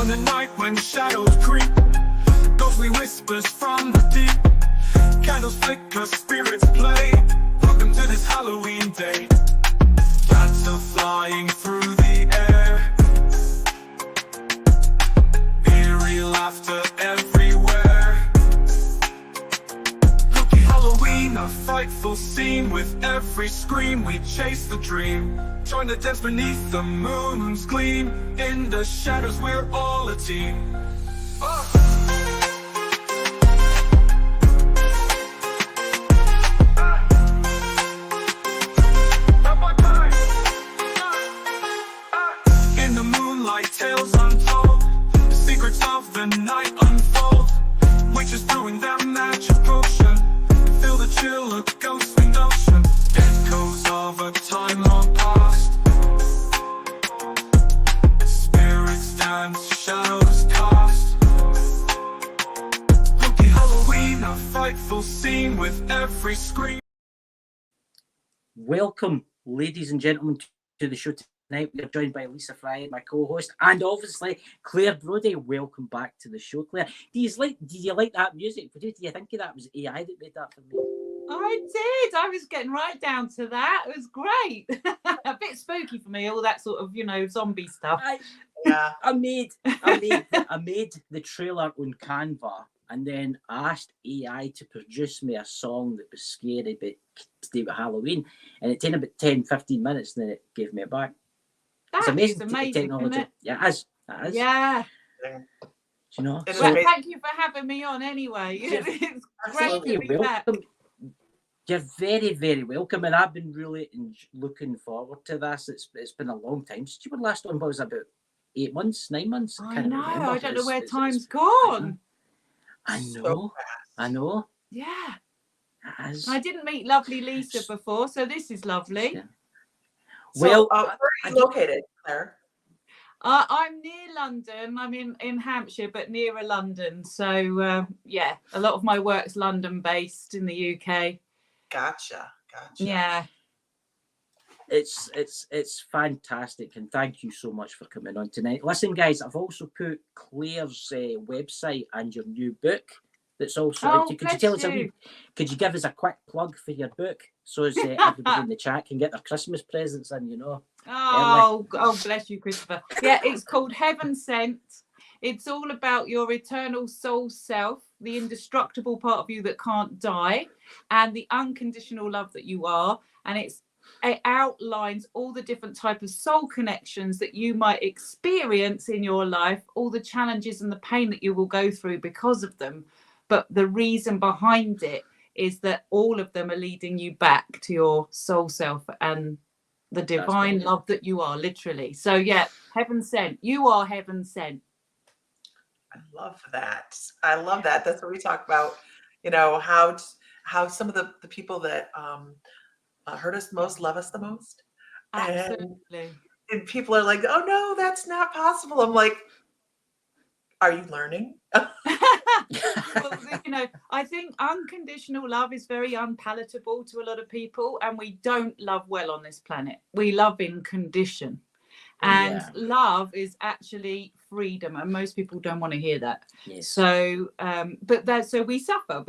On the night when shadows creep, ghostly whispers from the deep, candles flicker, spirits play. Welcome to this Halloween day. Bats are flying through the air, eerie laughter everywhere. Spooky Halloween, a frightful scene. With every scream we chase the dream. Join the dance beneath the moon's gleam. In the shadows we're all a team. In the moonlight, tales untold, the secrets of the night unfold. Witches brewing their magic potion, feel the chill of ghostly notion. Echoes of a time long past, spirits dance, shadows cast. Spooky Halloween, a frightful scene with every scream. Welcome, ladies and gentlemen, to the show tonight. We are joined by Lisa Fry, my co-host, and obviously Claire Brody. Welcome back to the show, Claire. Did you like that music? What did you think of that? Was it AI that made that for me? I did. I was getting right down to that. It was great. A bit spooky for me, all that sort of, zombie stuff. I made the trailer on Canva and then asked AI to produce me a song that was scary but to do with Halloween, and it took about 10-15 minutes, and then it gave me it back. It's amazing technology. Isn't it? Yeah, it is. Yeah. Do you know? Well, thank you for having me on anyway. It's great to be back. You're very, very welcome, and I've been really looking forward to this. It's been a long time since you were last on. What was it, about 8 months, 9 months? I know. I don't know where time's gone. I know. Yeah. I didn't meet lovely Lisa before, so this is lovely. Yeah. Well, where are you located, Claire? I'm near London. I'm in Hampshire, but nearer London. So, a lot of my work's London-based in the UK. Gotcha. Yeah. It's fantastic, and thank you so much for coming on tonight. Listen, guys, I've also put Claire's website and your new book that's also out. Could you give us a quick plug for your book so as everybody in the chat can get their Christmas presents in, Oh, bless you, Christopher. Yeah, it's called Heaven Sent. It's all about your eternal soul self, the indestructible part of you that can't die, and the unconditional love that you are. And it outlines all the different types of soul connections that you might experience in your life, all the challenges and the pain that you will go through because of them. But the reason behind it is that all of them are leading you back to your soul self and the divine love that you are, literally. So yeah, heaven sent. You are heaven sent. I love that. That's what we talk about, how some of the people that hurt us the most love us the most. Absolutely. And people are like, oh no, that's not possible. I'm like, are you learning? Well, I think unconditional love is very unpalatable to a lot of people, and we don't love well on this planet. We love in condition, and love is actually freedom, and most people don't want to hear that. Yes. So so we suffer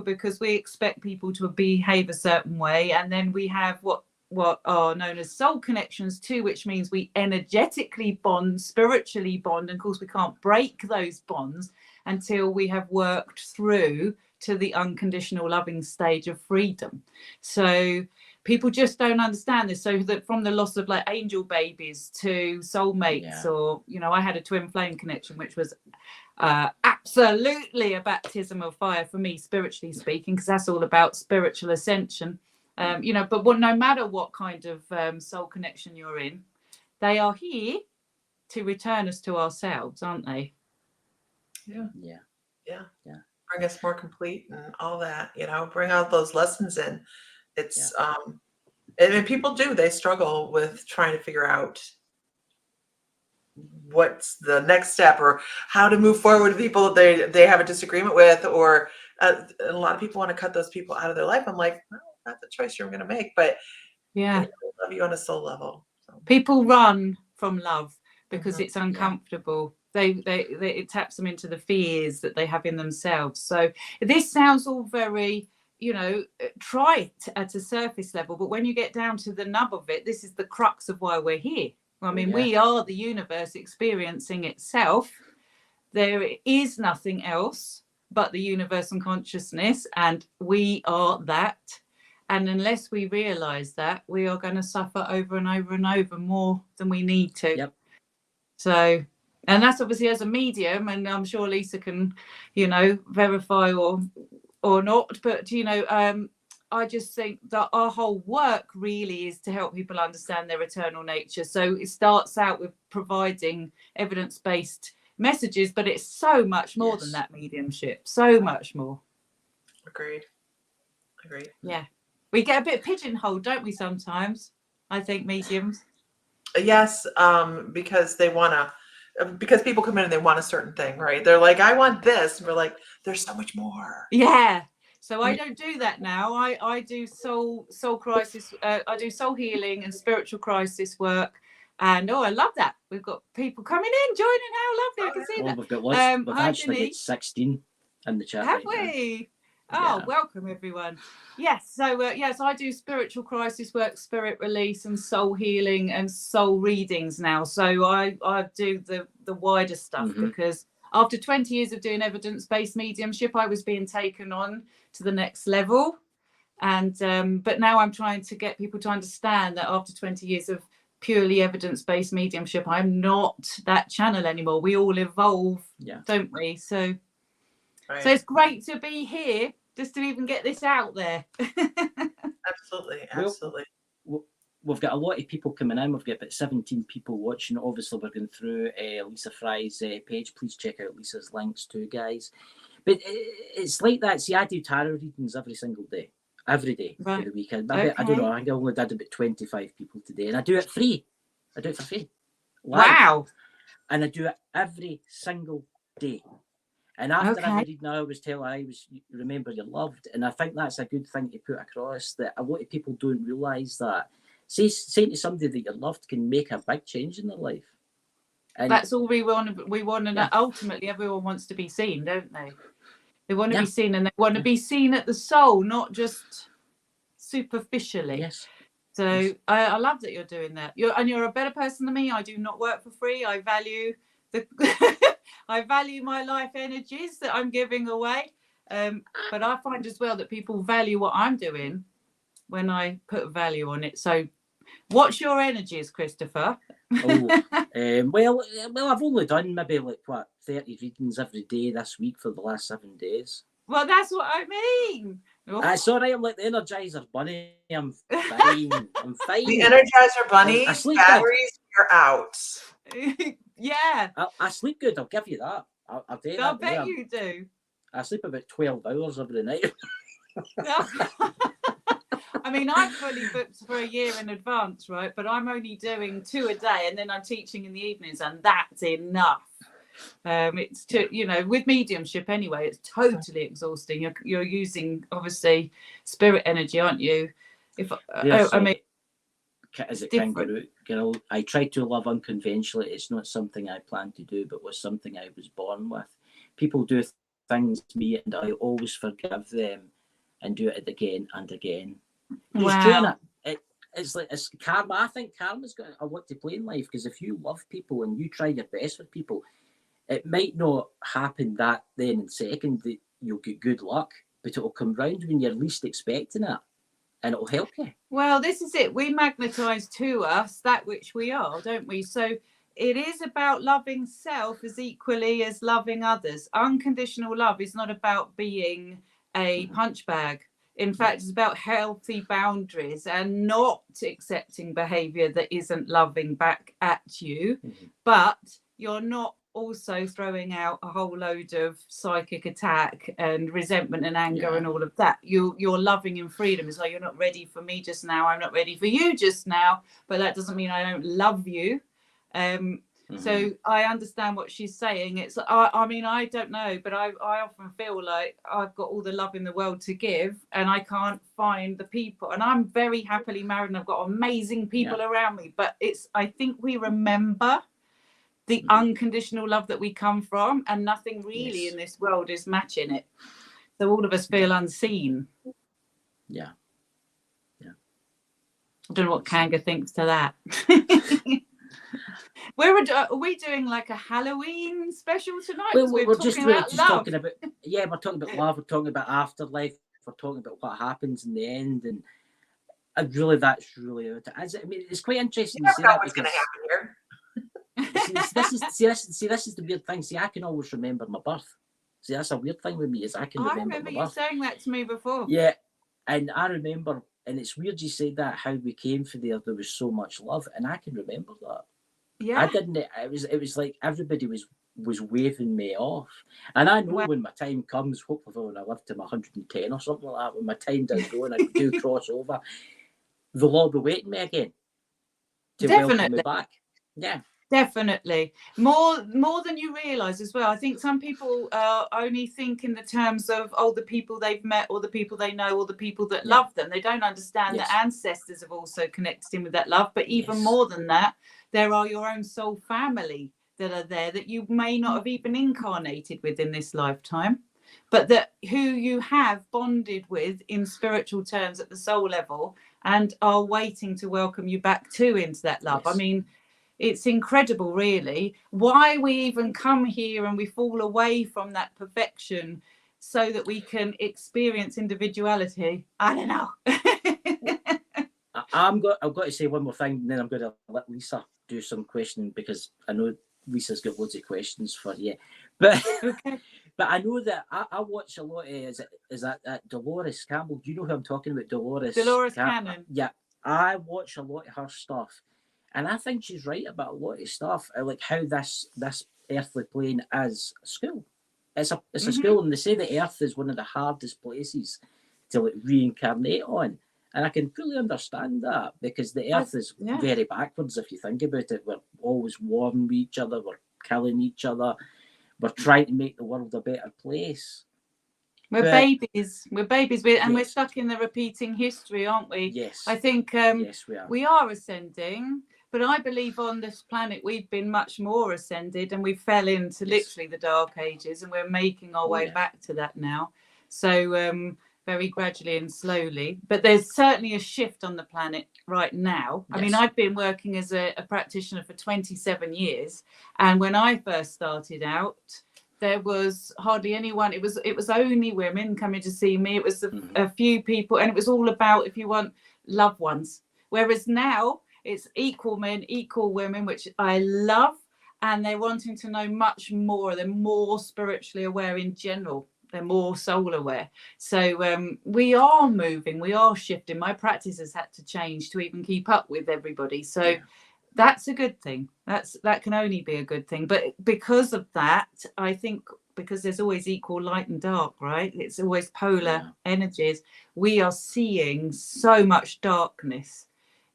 because we expect people to behave a certain way, and then we have what are known as soul connections too, which means we energetically bond, spiritually bond, and of course we can't break those bonds until we have worked through to the unconditional loving stage of freedom. So people just don't understand this. So that from the loss of like angel babies to soulmates, or I had a twin flame connection, which was absolutely a baptism of fire for me, spiritually speaking, because that's all about spiritual ascension. But no matter what kind of soul connection you're in, they are here to return us to ourselves, aren't they? Yeah. Bring us more complete and all that, bring out those lessons in. It's and people they struggle with trying to figure out what's the next step or how to move forward with people that they have a disagreement with, or a lot of people want to cut those people out of their life. I'm like, no, that's a choice you're going to make, but I love you on a soul level. So. People run from love because it's uncomfortable. It taps them into the fears that they have in themselves. So this sounds all very, trite at a surface level, but when you get down to the nub of it, this is the crux of why we're here. I mean, we are the universe experiencing itself. There is nothing else but the universe and consciousness, and we are that. And unless we realize that, we are going to suffer over and over and over more than we need to. Yep. So, and that's obviously as a medium, and I'm sure Lisa can, verify or not. But, I just think that our whole work really is to help people understand their eternal nature. So it starts out with providing evidence-based messages, but it's so much more than that mediumship. So much more. Agreed. Yeah. We get a bit pigeonholed, don't we, sometimes? I think mediums. Yes, because because people come in and they want a certain thing, right? They're like, I want this. And we're like, there's so much more. Yeah. So I don't do that now. I do soul crisis. I do soul healing and spiritual crisis work. And I love that. We've got people coming in, joining. How lovely. I can see that. We've got lots. We've hi, actually got Denise. 16 in the chat. Have right we? now. Oh, welcome everyone. Yes. So yes, I do spiritual crisis work, spirit release, and soul healing and soul readings now. So I do the wider stuff because after 20 years of doing evidence-based mediumship, I was being taken on to the next level. And but now I'm trying to get people to understand that after 20 years of purely evidence-based mediumship, I'm not that channel anymore. We all evolve, don't we? So so it's great to be here just to even get this out there. Absolutely. We've got a lot of people coming in. We've got about 17 people watching. Obviously, we're going through Lisa Fry's page. Please check out Lisa's links too, guys. But it's like that. See, I do tarot readings every single day. Every day for the weekend. I don't know. I think I only did about 25 people today. And I do it free. I do it for free. Live. Wow. And I do it every single day. And after every reading, I always tell remember you're loved. And I think that's a good thing to put across, that a lot of people don't realise that. Saying to somebody that you're loved can make a big change in their life. And that's all we want. We want to know. Ultimately, everyone wants to be seen, don't they? They want to be seen, and they want to be seen at the soul, not just superficially. Yes. So I love that you're doing that. You're a better person than me. I do not work for free. I value I value my life energies that I'm giving away. But I find as well that people value what I'm doing when I put value on it. So what's your energies, Christopher? Well, I've only done maybe 30 readings every day this week for the last 7 days. Well, that's what I mean. It's all right. I'm like the Energizer Bunny. I'm fine. I'm fine. The Energizer Bunny batteries are out. Yeah. I sleep good. I'll give you that. I'll do that. I bet you do. I sleep about 12 hours every night. I mean, I'm fully booked for a year in advance, right? But I'm only doing 2 a day, and then I'm teaching in the evenings, and that's enough. It's with mediumship anyway, it's totally exhausting. You're using obviously spirit energy, aren't you? I mean, as it kangaroo girl, I try to love unconventionally. It's not something I plan to do, but was something I was born with. People do things to me, and I always forgive them and do it again and again. Just doing it. It's like it's karma. I think karma's got a lot to play in life, because if you love people and you try your best with people, it might not happen that then in second that you'll get good luck, but it'll come round when you're least expecting it, and it'll help you. Well, this is it. We magnetize to us that which we are, don't we? So it is about loving self as equally as loving others. Unconditional love is not about being a punch bag. In fact, it's about healthy boundaries and not accepting behavior that isn't loving back at you, but you're not also throwing out a whole load of psychic attack and resentment and anger and all of that. You're loving in freedom. It's like, you're not ready for me just now, I'm not ready for you just now, but that doesn't mean I don't love you. So I understand what she's saying. It's I mean, I don't know, but I often feel like I've got all the love in the world to give, and I can't find the people. And I'm very happily married, and I've got amazing people around me, but I think we remember the unconditional love that we come from, and nothing really Yes. in this world is matching it. So all of us feel unseen. Yeah. I don't know what Kanga thinks to that. Are we doing like a Halloween special tonight? Well, We're we're talking just really about just love. talking about, yeah, we're talking about love, we're talking about afterlife, we're talking about what happens in the end, and really, that's really it. I mean, it's quite interesting You you say never know that what's going to because happen here. this is the weird thing. See, I can always remember my birth. See, that's a weird thing with me, is I can I remember remember my you birth. saying that to me before. Yeah, and I remember, and it's weird you said that, how we came for there. There was so much love, and I can remember that. Yeah. I didn't. It was like everybody was waving me off, and I know when my time comes, hopefully when I live to my 110 or something like that, when my time does go and I do cross over, they'll all be waiting me again to welcome me back. Yeah. Definitely. More than you realise as well. I think some people only think in the terms of, the people they've met or the people they know or the people that love them. They don't understand that ancestors have also connected in with that love. But even more than that, there are your own soul family that are there that you may not have even incarnated with in this lifetime, but that who you have bonded with in spiritual terms at the soul level and are waiting to welcome you back into that love. I mean, it's incredible, really, why we even come here and we fall away from that perfection so that we can experience individuality. I don't know. I've got to say one more thing, and then I'm going to let Lisa do some questioning, because I know Lisa's got loads of questions for you. But but I know that I watch a lot of, is that Dolores Campbell? Do you know who I'm talking about? Dolores Cannon. Yeah, I watch a lot of her stuff. And I think she's right about a lot of stuff, like how this earthly plane is a school. It's a school, and they say the Earth is one of the hardest places to like reincarnate on. And I can fully understand that, because the Earth is very backwards if you think about it. We're always warring with each other, we're killing each other, we're trying to make the world a better place. We're babies, and we're stuck in the repeating history, aren't we? Yes. I think yes, we are ascending. But I believe on this planet we've been much more ascended, and we fell into literally the dark ages, and we're making our way back to that now. So very gradually and slowly. But there's certainly a shift on the planet right now. I mean, I've been working as a practitioner for 27 years. And when I first started out, there was hardly anyone. It was only women coming to see me. It was a few people, and it was all about, if you want, loved ones. Whereas now, it's equal men, equal women, which I love. And they're wanting to know much more. They're more spiritually aware in general. They're more soul aware. So we are moving. We are shifting. My practice has had to change to even keep up with everybody. So that's a good thing. That can only be a good thing. But because of that, I think, because there's always equal light and dark, right? It's always polar energies. We are seeing so much darkness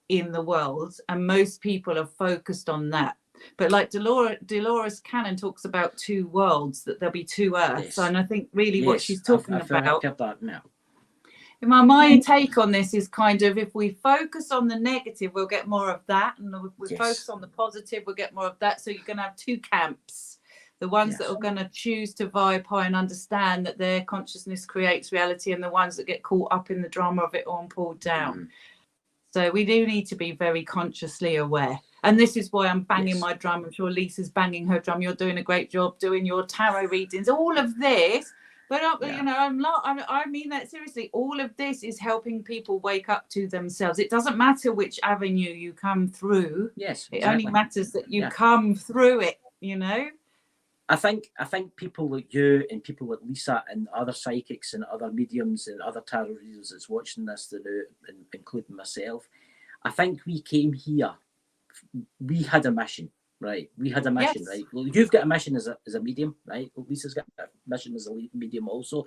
in the world, and most people are focused on that. But like Dolores Cannon talks about two worlds, that there'll be two Earths. And I think really what she's talking about, that now. My take on this is kind of, if we focus on the negative, we'll get more of that, and if we focus on the positive, we'll get more of that. So you're going to have two camps. The ones that are going to choose to vibe high and understand that their consciousness creates reality, and the ones that get caught up in the drama of it all and pulled down. So we do need to be very consciously aware. And this is why I'm banging my drum. I'm sure Lisa's banging her drum. You're doing a great job doing your tarot readings, all of this. But, you know, I mean that seriously. All of this is helping people wake up to themselves. It doesn't matter which avenue you come through. Yes, It only matters that you come through it, you know. I think people like you and people like Lisa and other psychics and other mediums and other tarot readers that's watching this, including myself, I think we came here. We had a mission, right? We had a mission, right? Well, you've got a mission as a medium, right? Well, Lisa's got a mission as a medium also,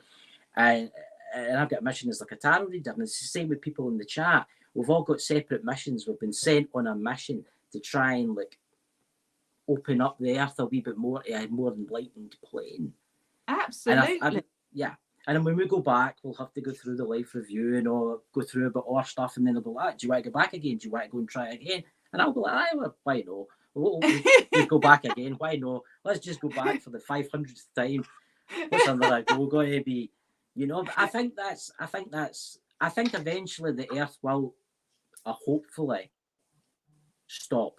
and I've got a mission as like a tarot reader. And it's the same with people in the chat. We've all got separate missions. We've been sent on a mission to try and like open up the earth a wee bit more to a more enlightened plane. Absolutely. And and then when we go back, we'll have to go through the life review and all, go through about our stuff, and then they'll be like, do you want to go back again? Do you want to go and try it again? And I'll be like, why no? We go back again. Why no? Let's just go back for the 500th time. What's another go going to be? You know, but I think eventually the Earth will hopefully stop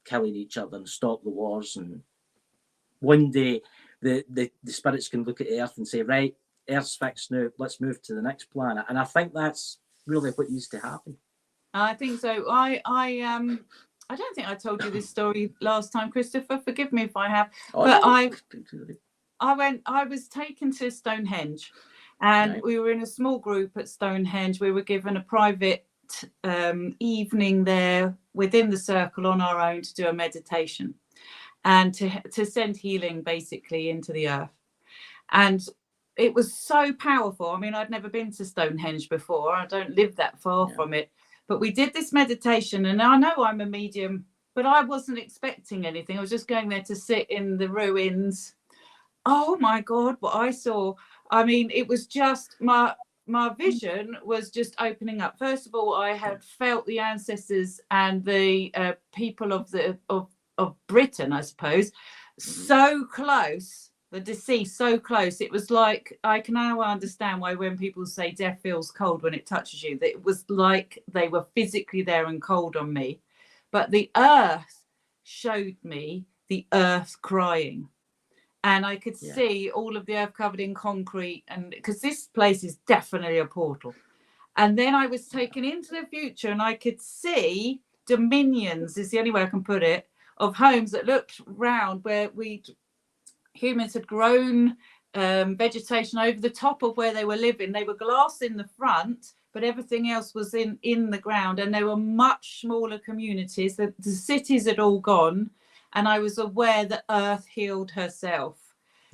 killing each other and stop the wars, and one day the spirits can look at Earth and say, right, Earth's fixed now, let's move to the next planet. And I think that's really what needs to happen. I think so. I don't think I told you this story last time, Christopher. Forgive me if I have. Oh, but no. I was taken to Stonehenge, and Right. we were in a small group at Stonehenge. We were given a private evening there within the circle on our own to do a meditation and to send healing basically into the earth. And it was so powerful. I mean, I'd never been to Stonehenge before. I don't live that far from it. But we did this meditation, and I know I'm a medium, but I wasn't expecting anything. I was just going there to sit in the ruins. Oh my God, what I saw. I mean, it was just my vision was just opening up. First of all, I had felt the ancestors and the people of Britain, I suppose, so close. The deceased so close. It was like, I can now understand why when people say death feels cold when it touches you, that it was like they were physically there and cold on me. But the earth showed me the earth crying, and I could see all of the earth covered in concrete, and because this place is definitely a portal. And then I was taken into the future, and I could see dominions, is the only way I can put it, of homes that looked round where humans had grown vegetation over the top of where they were living. They were glass in the front, but everything else was in the ground, and they were much smaller communities. The cities had all gone, and I was aware that Earth healed herself.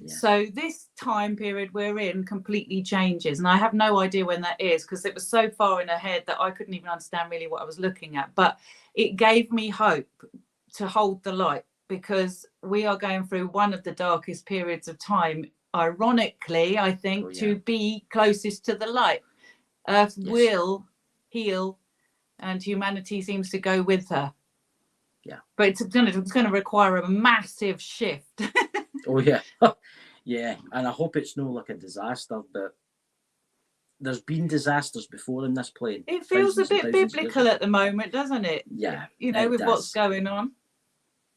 So this time period we're in completely changes, and I have no idea when that is, because it was so far in ahead that I couldn't even understand really what I was looking at. But it gave me hope to hold the light, because we are going through one of the darkest periods of time, ironically, I think, to be closest to the light. Earth will heal, and humanity seems to go with her. But it's going to require a massive shift. Oh, yeah. Yeah. And I hope it's no like a disaster, but there's been disasters before in this plane. It feels a bit biblical at the moment, doesn't it? Yeah. You know, with what's going on.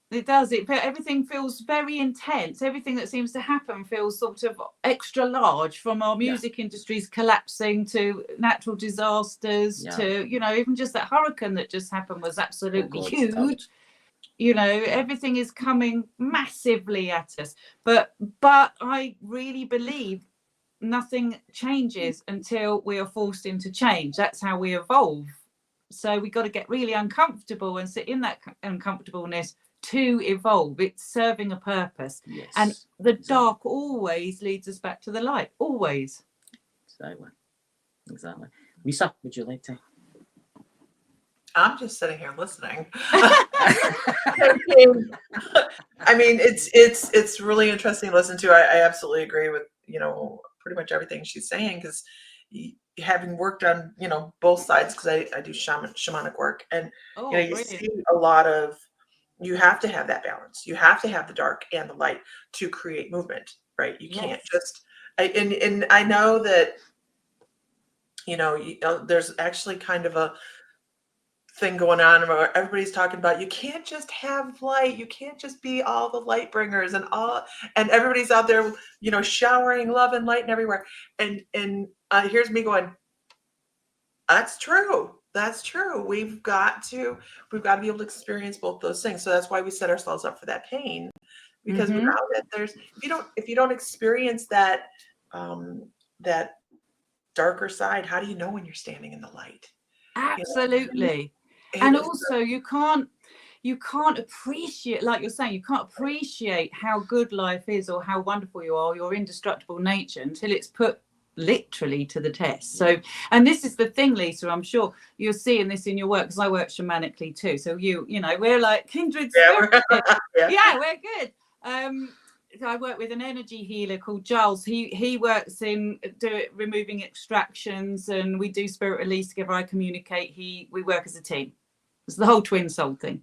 It does. Everything feels very intense. Everything that seems to happen feels sort of extra large, from our music industries collapsing to natural disasters to, you know, even just that hurricane that just happened was absolutely huge. You know, everything is coming massively at us. But I really believe nothing changes until we are forced into change. That's how we evolve. So we got to get really uncomfortable and sit in that uncomfortableness to evolve. It's serving a purpose. And the dark always leads us back to the light. Always. Exactly. Lisa, would you like to? I'm just sitting here listening. I mean, it's really interesting to listen to. I absolutely agree with, you know, pretty much everything she's saying, because having worked on, you know, both sides, because I do shamanic work, and you know, you see a lot of, you have to have that balance. You have to have the dark and the light to create movement, right? You can't just, and I know that, you know, there's actually kind of a thing going on where everybody's talking about, you can't just have light. You can't just be all the light bringers and everybody's out there, you know, showering love and light and everywhere. And here's me going, that's true. That's true. We've got to be able to experience both those things. So that's why we set ourselves up for that pain, because without it, if you don't experience that, that darker side, how do you know when you're standing in the light? Absolutely. You know? And also you can't appreciate, like you're saying, you can't appreciate how good life is or how wonderful you are, your indestructible nature, until it's put literally to the test. So, and this is the thing, Lisa, I'm sure you're seeing this in your work, because I work shamanically too. So you know, we're like kindred spirits. Yeah, we're good. I work with an energy healer called Giles. He works in removing extractions, and we do spirit release together. I communicate. We work as a team. It's the whole twin soul thing.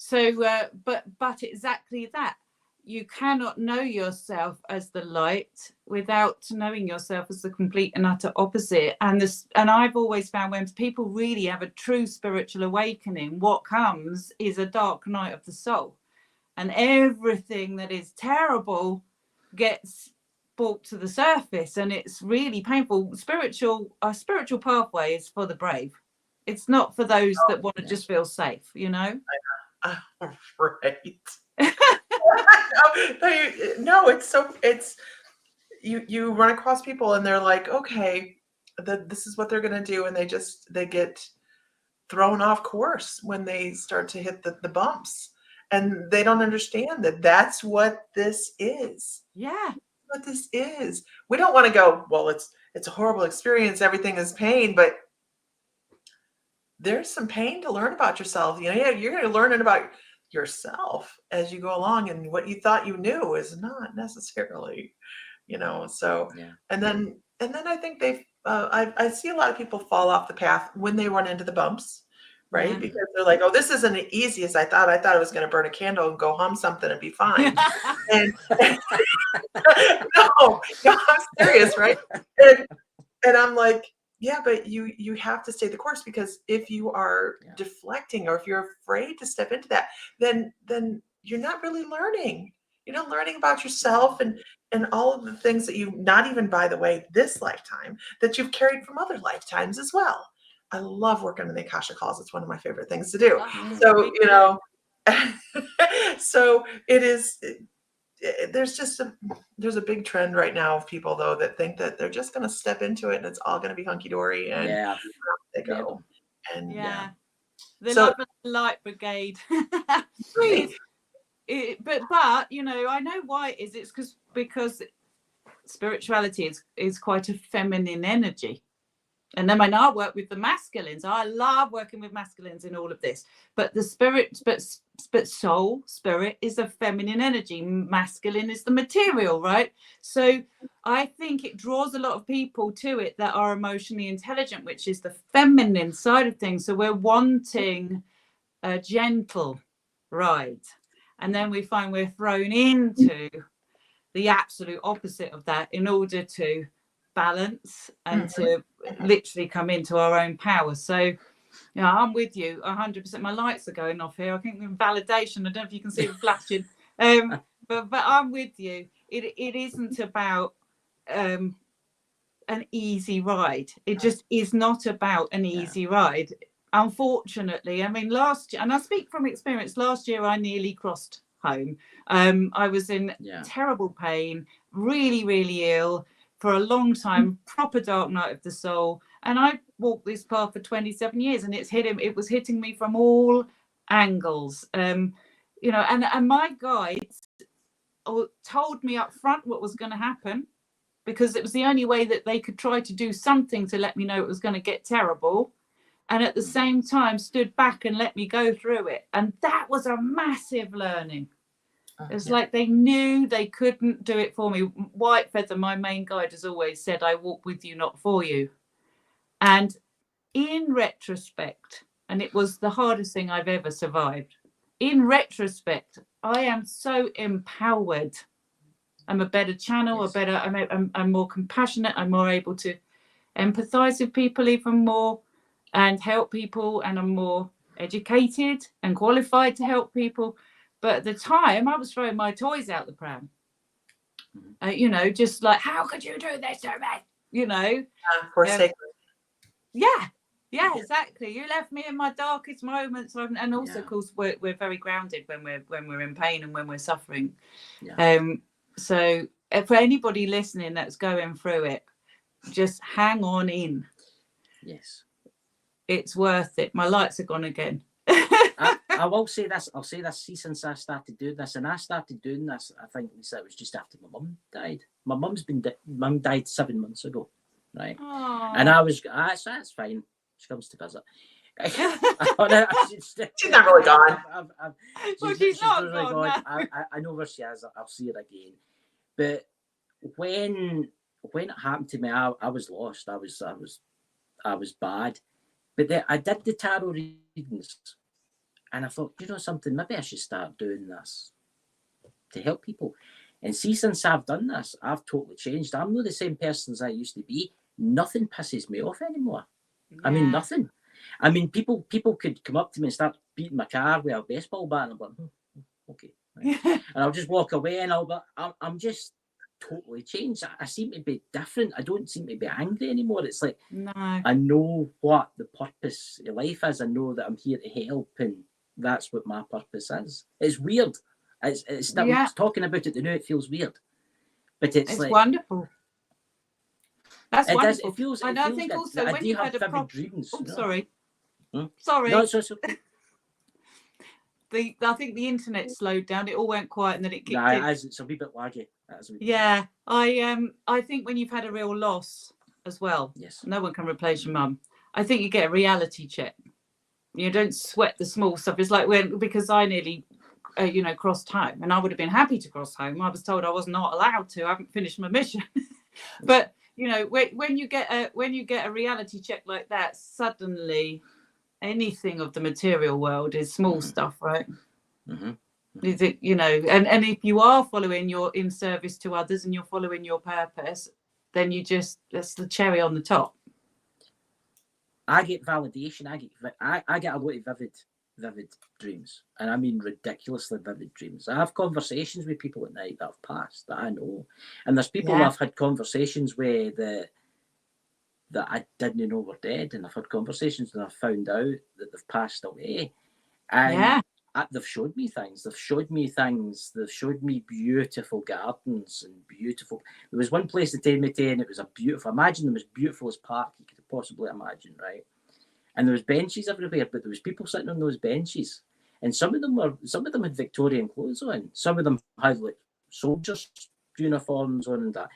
So, but exactly that. You cannot know yourself as the light without knowing yourself as the complete and utter opposite. And I've always found when people really have a true spiritual awakening, what comes is a dark night of the soul, and everything that is terrible gets brought to the surface, and it's really painful. A spiritual pathway is for the brave. It's not for those that want to just feel safe, you know. Right. No, it's you run across people and they're like, okay, this is what they're gonna do, and they get thrown off course when they start to hit the bumps, and they don't understand that that's what this is. Yeah. What this is. We don't want to go, well, it's a horrible experience, everything is pain, but there's some pain to learn about yourself. You know, you're going to learn about yourself as you go along, and what you thought you knew is not necessarily, you know. So, Yeah. and then I think I see a lot of people fall off the path when they run into the bumps, right? Yeah. Because they're like, oh, this isn't as easy as I thought. I thought I was going to burn a candle and go hum something and be fine. And no, I'm serious, right? And I'm like, yeah, but you have to stay the course, because if you are deflecting, or if you're afraid to step into that, then you're not really learning. You're not learning about yourself and all of the things that you, not even, by the way, this lifetime, that you've carried from other lifetimes as well. I love working in the Akasha calls. It's one of my favorite things to do. So, you know, so it is. There's a big trend right now of people, though, that think that they're just going to step into it and it's all going to be hunky dory, and they go. And the so, love and light brigade. But you know, I know why it is. It's because spirituality is quite a feminine energy. And then when I work with the masculines, I love working with masculines in all of this. But the spirit, but soul, spirit is a feminine energy. Masculine is the material, right? So I think it draws a lot of people to it that are emotionally intelligent, which is the feminine side of things. So we're wanting a gentle ride. And then we find we're thrown into the absolute opposite of that in order to balance and to literally come into our own power. So yeah, I'm with you 100%. My lights are going off here. I think we're in validation. I don't know if you can see them flashing. But I'm with you. It isn't about an easy ride. It just is not about an easy ride. Unfortunately, I mean, last year, and I speak from experience, last year I nearly crossed home. I was in terrible pain, really, really ill for a long time, proper dark night of the soul. And I walked this path for 27 years, and it was hitting me from all angles. You know, and my guides told me up front what was going to happen, because it was the only way that they could try to do something to let me know it was going to get terrible. And at the same time stood back and let me go through it. And that was a massive learning. It's like they knew they couldn't do it for me. White Feather, my main guide, has always said, I walk with you, not for you. And in retrospect, and it was the hardest thing I've ever survived, in retrospect, I am so empowered. I'm a better channel, I'm more compassionate, I'm more able to empathize with people even more and help people, and I'm more educated and qualified to help people. But at the time, I was throwing my toys out the pram. You know, just like, how could you do this to me? You know, for sacred. Yeah, exactly. You left me in my darkest moments, and also, of course, we're very grounded when we're in pain and when we're suffering. So for anybody listening that's going through it, just hang on in. Yes, it's worth it. My lights are gone again. I will say this. I'll say this. See, since I started doing this, and I started doing this, I think it was just after my mum died. My mum died 7 months ago, right? Aww. And I was, that's fine. She comes to visit. She's not really gone. She's not really gone. I know where she is. I'll see her again. But when it happened to me, I was lost. I was bad. But I did the tarot readings, And I thought, you know something, maybe I should start doing this to help people. And see, since I've done this, I've totally changed. I'm not the same person as I used to be. Nothing pisses me off anymore. I mean, nothing. I mean, people could come up to me and start beating my car with a baseball bat, and I'm like, okay. Right. And I'll just walk away, and I'm just totally changed. I seem to be different. I don't seem to be angry anymore. It's like, No. I know what the purpose of life is. I know that I'm here to help, and that's what my purpose is. It's weird. It's still talking about it now. It feels weird, but it's like wonderful. That's it wonderful. It feels. And I think good. also when you've had a vivid dreams. Oh, you know? sorry. Hmm? Sorry. No, it's okay. I think the internet slowed down. It all went quiet, and then it kicked in. It's a wee bit laggy. Yeah, I think when you've had a real loss as well, yes, no one can replace your mum. I think you get a reality check. You don't sweat the small stuff. It's like because I nearly, crossed home, and I would have been happy to cross home. I was told I was not allowed to. I haven't finished my mission. But when you get a reality check like that, suddenly anything of the material world is small stuff, right? Mm-hmm. Is it, and if you are following in service to others and you're following your purpose, then that's the cherry on the top. I get validation. I get a lot of vivid dreams, and I mean ridiculously vivid dreams. I have conversations with people at night that have passed that I know, and there's people I've had conversations with that I didn't know were dead, and I've had conversations and I've found out that they've passed away, and they've showed me things. They've showed me beautiful gardens and beautiful. There was one place they took me to, and it was a beautiful. Imagine the most beautiful park you could possibly imagine, right? And there was benches everywhere, but there was people sitting on those benches, and some of them had Victorian clothes on. Some of them had like soldiers' uniforms on and that.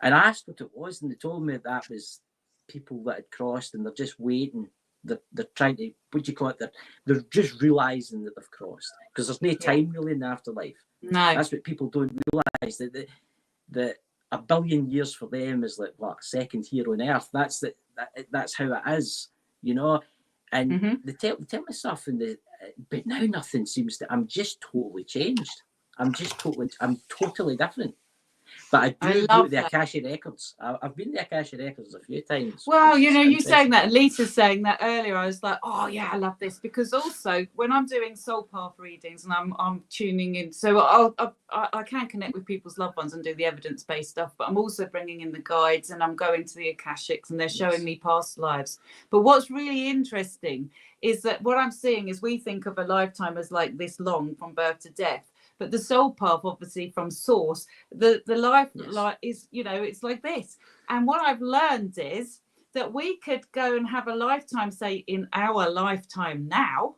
And I asked what it was, and they told me that was people that had crossed, and they're just waiting. They're trying to, what do you call it? They're just realising that they've crossed, because there's no time really in the afterlife. No, that's what people don't realise, that a billion years for them is like what, a second here on Earth. That's how it is, And they tell me stuff, but now nothing seems to. I'm just totally changed. I'm totally different. But I do go to the Akasha Records. I've been to the Akasha Records a few times. Well, you saying that, and Lisa saying that earlier, I was like, oh yeah, I love this, because also when I'm doing soul path readings and I'm tuning in, so I can connect with people's loved ones and do the evidence-based stuff, but I'm also bringing in the guides, and I'm going to the Akashics, and they're showing me past lives. But what's really interesting is that what I'm seeing is we think of a lifetime as like this long from birth to death. But the soul path, obviously, from source, the life is, it's like this. And what I've learned is that we could go and have a lifetime, say, in our lifetime now,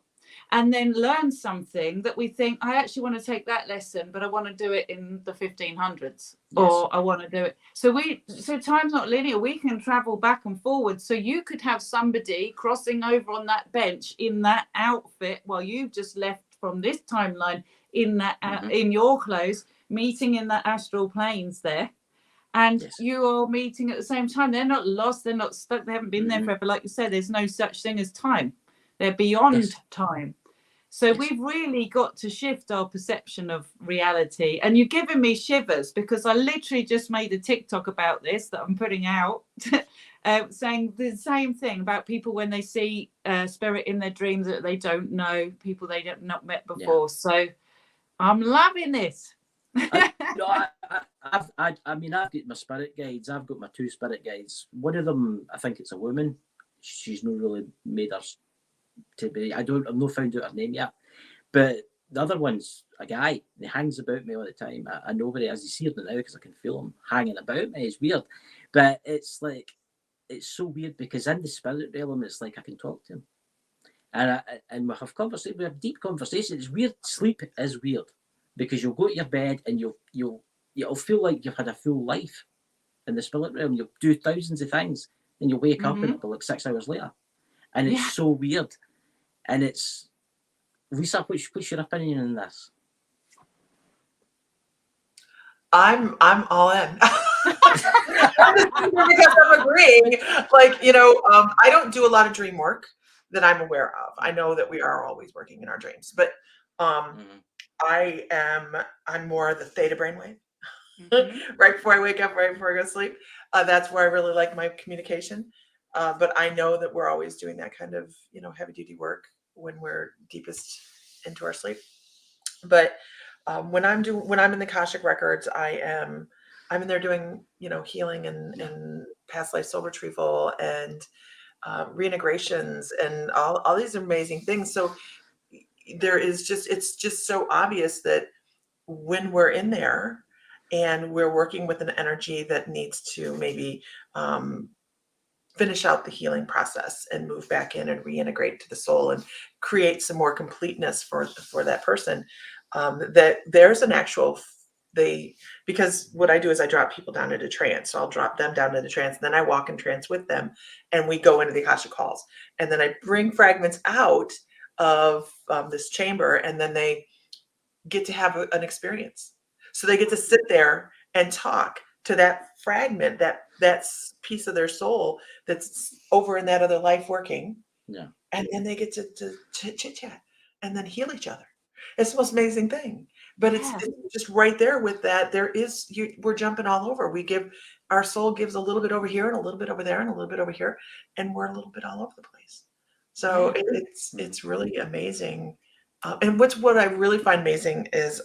and then learn something that we think, I actually want to take that lesson, but I want to do it in the 1500s, or I want to do it. So time's not linear. We can travel back and forward. So you could have somebody crossing over on that bench in that outfit while you've just left from this timeline in that in your clothes, meeting in the astral planes there, and you are meeting at the same time. They're not lost, they're not stuck, they haven't been there forever. Like you said, there's no such thing as time. They're beyond time. So we've really got to shift our perception of reality. And you're giving me shivers, because I literally just made a TikTok about this that I'm putting out, saying the same thing about people when they see spirit in their dreams that they don't know, people they have not met before. So I'm loving this. I've got my spirit guides. I've got my two spirit guides. One of them, I think it's a woman. She's not really made her to be. I've not found out her name yet. But the other one's a guy. He hangs about me all the time. I know where he is. He's here now because I can feel him hanging about me. It's weird, but it's so weird, because in the spirit realm, it's like I can talk to him. And we have deep conversations. It's weird. Sleep is weird, because you'll go to your bed and you'll feel like you've had a full life in the spirit realm. You'll do thousands of things, and you'll wake up and it'll be like 6 hours later, and it's so weird. And it's, Lisa, what's your opinion on this? I'm all in. Because I'm agreeing. Like, I don't do a lot of dream work. that I'm aware of. I know that we are always working in our dreams, but I'm more the theta brainwave. Right before I wake up, right before I go to sleep. That's where I really like my communication. But I know that we're always doing that kind of, heavy duty work when we're deepest into our sleep. But when I'm in the Akashic records, I'm in there doing, healing and past life soul retrieval and reintegrations and all these amazing things. So it's just so obvious that when we're in there and we're working with an energy that needs to maybe finish out the healing process and move back in and reintegrate to the soul and create some more completeness for that person, that there's an actual because what I do is I drop people down into trance. So I'll drop them down into trance, and then I walk in trance with them, and we go into the Akashic halls, and then I bring fragments out of this chamber, and then they get to have an experience. So they get to sit there and talk to that fragment, that piece of their soul that's over in that other life working. Yeah. And then they get to chit chat and then heal each other. It's the most amazing thing. But it's just right there with that. We're jumping all over. Our soul gives a little bit over here and a little bit over there and a little bit over here. And we're a little bit all over the place. So it's really amazing. And what I really find amazing is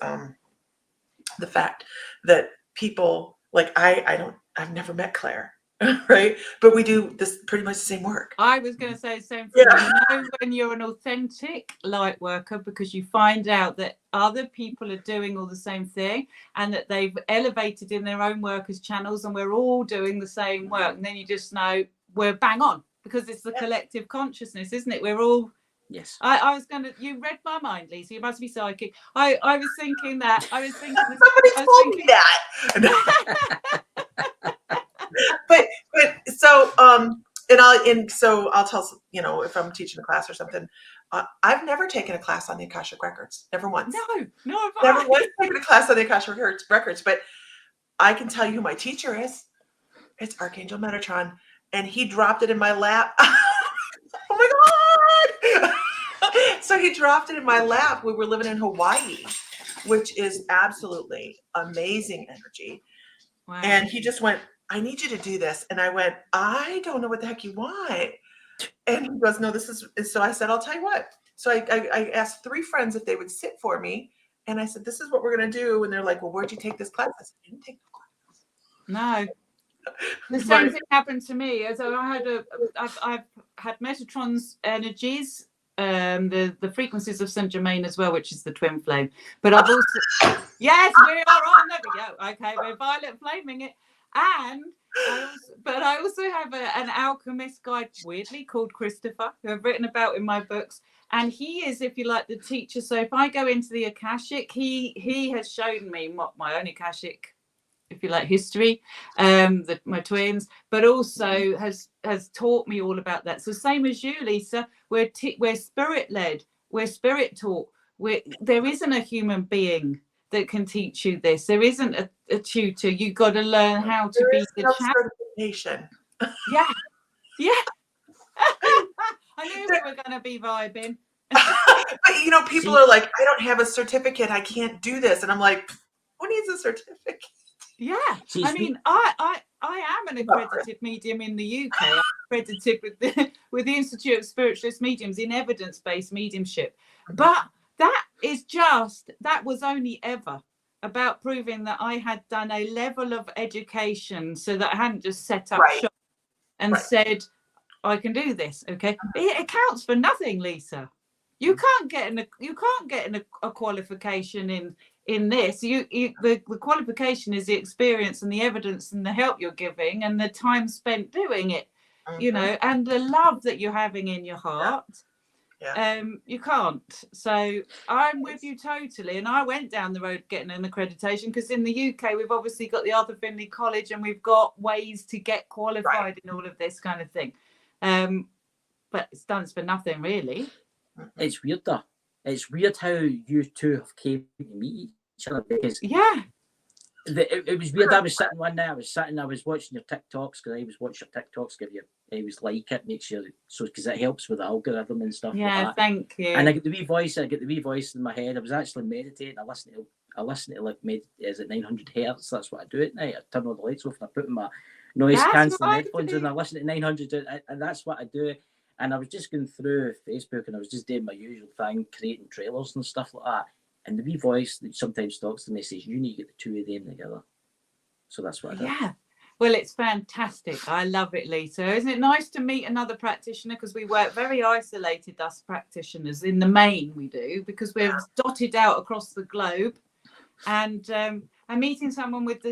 the fact that people like I've never met Claire, right? But we do this pretty much the same work. I was going to say the same thing. Yeah. When you're an authentic light worker, because you find out that other people are doing all the same thing and that they've elevated in their own workers' channels, and we're all doing the same work. And then you just know we're bang on, because it's the collective consciousness, isn't it? We're all. Yes. You read my mind, Lisa. You must be psychic. I was thinking that. Somebody told me that. but so I'll tell, if I'm teaching a class or something, I've never taken a class on the Akashic records. Never once. No, never once taken a class on the Akashic records. But I can tell you who my teacher is. It's Archangel Metatron, and he dropped it in my lap. Oh my God! So he dropped it in my lap. We were living in Hawaii, which is absolutely amazing energy. Wow. And he just went, I need you to do this. And I went, I don't know what the heck you want. And he goes, no, this is. So I said, I'll tell you what. So I asked 3 friends if they would sit for me. And I said, this is what we're going to do. And they're like, well, where'd you take this class? I said, I didn't take the class. No. The same thing happened to me. So I've had Metatron's energies, the frequencies of Saint Germain as well, which is the twin flame. But I've also yes, we are on. There we go. Okay, we're violet flaming it. And I also have an alchemist guide, weirdly called Christopher, who I've written about in my books. And he is, if you like, the teacher. So if I go into the Akashic, he has shown me my own Akashic, if you like, history, my twins, but also has taught me all about that. So same as you, Lisa, we're spirit led, we're spirit taught. There isn't a human being that can teach you this. There isn't a tutor. You got to learn how to be the certification. Yeah. I knew we were going to be vibing. But people are like, I don't have a certificate. I can't do this, and I'm like, who needs a certificate? Yeah, I mean, I am an accredited medium in the UK. I'm accredited with the Institute of Spiritualist Mediums in evidence-based mediumship. But that was only ever about proving that I had done a level of education, so that I hadn't just set up shop and said, I can do this. Okay, it accounts for nothing, Lisa. You can't get a qualification in this. The qualification is the experience and the evidence and the help you're giving and the time spent doing it, and the love that you're having in your heart. You can't. So I'm with you totally. And I went down the road getting an accreditation, because in the UK we've obviously got the Arthur Findlay College, and we've got ways to get qualified in all of this kind of thing. But it stands for nothing, really. It's weird though. It's weird how you two have came to meet each other, because it was weird. I was sitting one night, I was watching your TikToks, because I always watch your TikToks, give you always like it, make sure so because it helps with the algorithm and stuff like Yeah, that. thank you. And I get the wee voice in my head. I was actually meditating. I listen to like is it 900 hertz? That's what I do at night. I turn all the lights off and I put my noise That's cancelling what I headphones do. in. I listen to 900, and that's what I do. And I was just going through Facebook and I was just doing my usual thing, creating trailers and stuff like that. And the wee voice that sometimes talks to me says, "You need to get the two of them together." So that's what I did. Yeah. Well, it's fantastic. I love it, Lisa. Isn't it nice to meet another practitioner? Because we work very isolated, us practitioners, in the main we do, because we're dotted out across the globe. And meeting someone with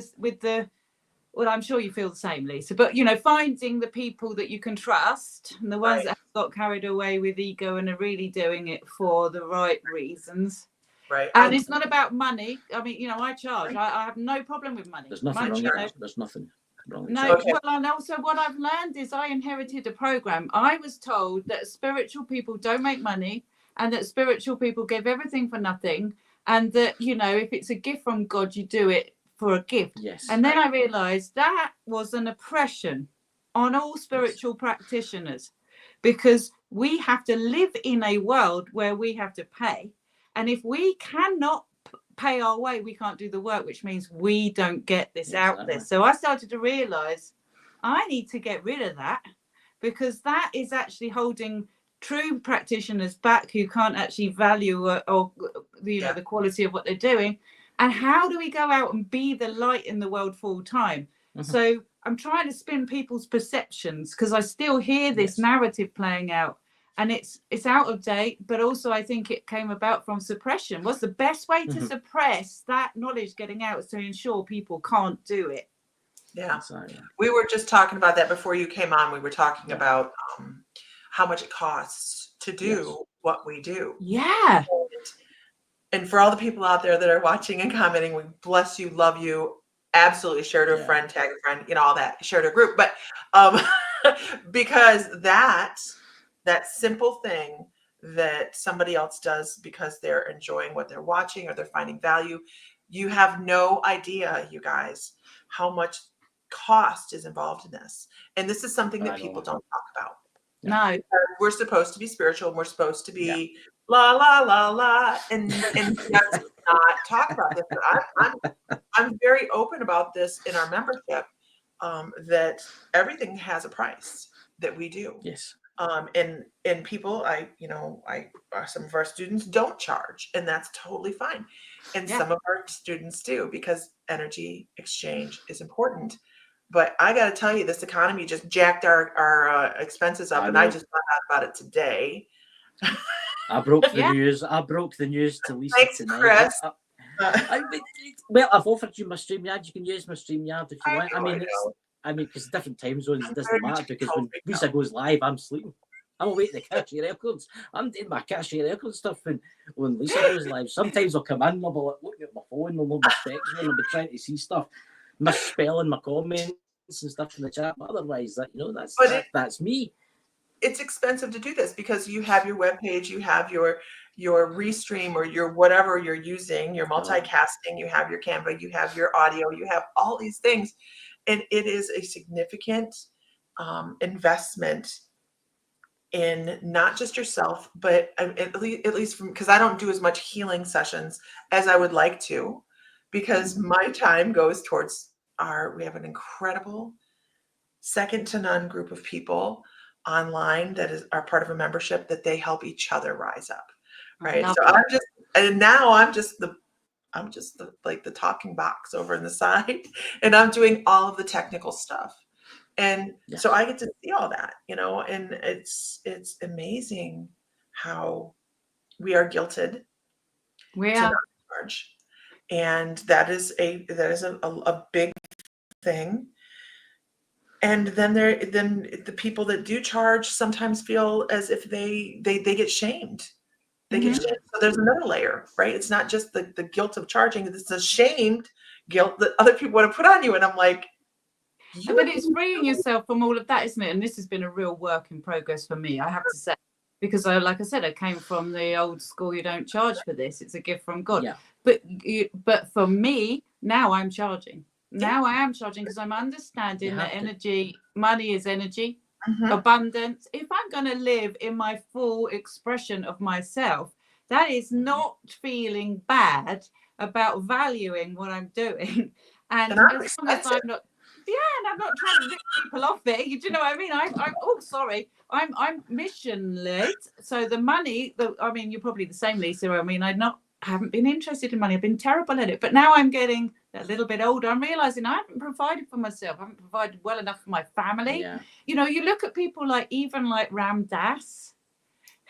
well, I'm sure you feel the same, Lisa, but, you know, finding the people that you can trust and the ones that have got carried away with ego and are really doing it for the right reasons. Right. And it's not about money. I mean, you know, I charge. I have no problem with money. There's nothing wrong with that. There's nothing wrong with No, that. well, and also what I've learned is I inherited a program. I was told that spiritual people don't make money and that spiritual people give everything for nothing. And that, you know, if it's a gift from God, you do it for a gift. Yes. And then I realized that was an oppression on all spiritual practitioners, because we have to live in a world where we have to pay. And if we cannot pay our way, we can't do the work, which means we don't get this out there. So I started to realize I need to get rid of that, because that is actually holding true practitioners back who can't actually value or you know, the quality of what they're doing. And how do we go out and be the light in the world full time? So I'm trying to spin people's perceptions, because I still hear this narrative playing out, and it's out of date, but also I think it came about from suppression. What's the best way to suppress that knowledge getting out is to ensure people can't do it. Yeah. We were just talking about that before you came on. We were talking about how much it costs to do what we do. Yeah. And for all the people out there that are watching and commenting, we bless you, love you. Absolutely share to a friend, tag a friend, you know, all that, share to a group. But because that simple thing that somebody else does because they're enjoying what they're watching or they're finding value, you have no idea, you guys, how much cost is involved in this. And this is something that people don't talk about. No. We're supposed to be spiritual and we're supposed to be la la la la and just not talk about this. But I'm very open about this in our membership, that everything has a price that we do. Yes. And people, some of our students don't charge, and that's totally fine. And some of our students do, because energy exchange is important. But I got to tell you, this economy just jacked our expenses up, and I just found out about it today. I broke the news. I broke the news to Lisa tonight. Chris. Well, I've offered you my StreamYard. You can use my StreamYard if you want. I mean, because different time zones, it doesn't matter, because when Lisa goes live, I'm sleeping. I'm awake the cashier records. I'm doing my cashier record stuff, and when Lisa goes live, sometimes I'll come in, I'll be looking at my phone, I'll be specs, and I'll be trying to see stuff, misspelling my comments and stuff in the chat. But otherwise, that's me. It's expensive to do this, because you have your webpage, you have your restream, or your whatever you're using, your multicasting, you have your Canva, you have your audio, you have all these things. And it is a significant investment in not just yourself, but at least from, because I don't do as much healing sessions as I would like to, because my time goes towards we have an incredible second to none group of people online that are part of a membership, that they help each other rise up. Right. So I'm just the talking box over in the side, and I'm doing all of the technical stuff. And so I get to see all that, and it's amazing how we are guilted to not charge. And that is a big thing. And then the people that do charge sometimes feel as if they get shamed. They get shamed. So there's another layer, right? It's not just the guilt of charging. It's a shamed guilt that other people want to put on you. And I'm like, but it's freeing yourself from all of that, isn't it? And this has been a real work in progress for me, I have to say, because like I said, I came from the old school. You don't charge for this. It's a gift from God. Yeah. But for me, now I'm charging. Now I am charging, because I'm understanding that money is energy. abundance. If I'm going to live in my full expression of myself, that is not feeling bad about valuing what I'm doing. And I'm as long as I'm not, and I'm not trying to rip people off it. Do you know what I mean? I'm mission led. So the money, I mean, you're probably the same, Lisa. I mean, haven't been interested in money. I've been terrible at it. But now I'm getting a little bit older. I'm realizing I haven't provided for myself. I haven't provided well enough for my family. Yeah. You know, you look at people like Ram Dass,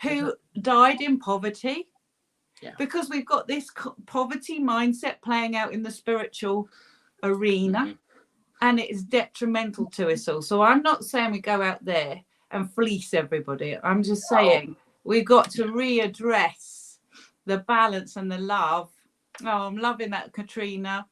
who died in poverty. Yeah. Because we've got this poverty mindset playing out in the spiritual arena, and it is detrimental to us all. So I'm not saying we go out there and fleece everybody. I'm just saying we've got to readdress the balance and the love. Oh, I'm loving that, Katrina.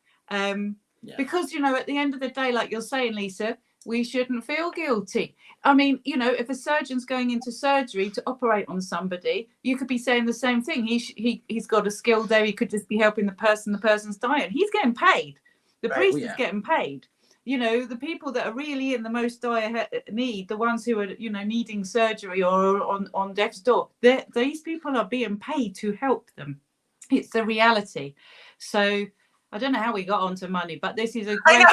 Because, you know, at the end of the day, like you're saying, Lisa, we shouldn't feel guilty. I mean, you know, if a surgeon's going into surgery to operate on somebody, you could be saying the same thing. He's got a skill there. He could just be helping the person's dying. He's getting paid. The priest is getting paid. You know, the people that are really in the most dire need, the ones who are, you know, needing surgery or on death's door, these people are being paid to help them. It's the reality. So I don't know how we got onto money, but this is a great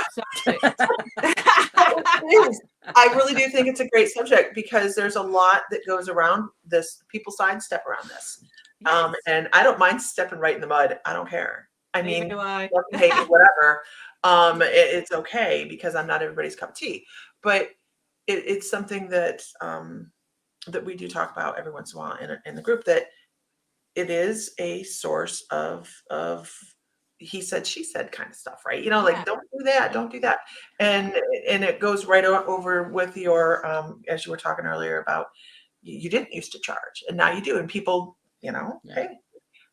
subject. I really do think it's a great subject because there's a lot that goes around this. People sidestep around this. Yes. And I don't mind stepping right in the mud. I don't care. I mean, whatever. It's okay because I'm not everybody's cup of tea. But it's something that that we do talk about every once in a while in the group, that it is a source of he said, she said kind of stuff, right? You know, like, don't do that. And it goes right over with your, as you were talking earlier about, you didn't used to charge and now you do. And people, you know, hey,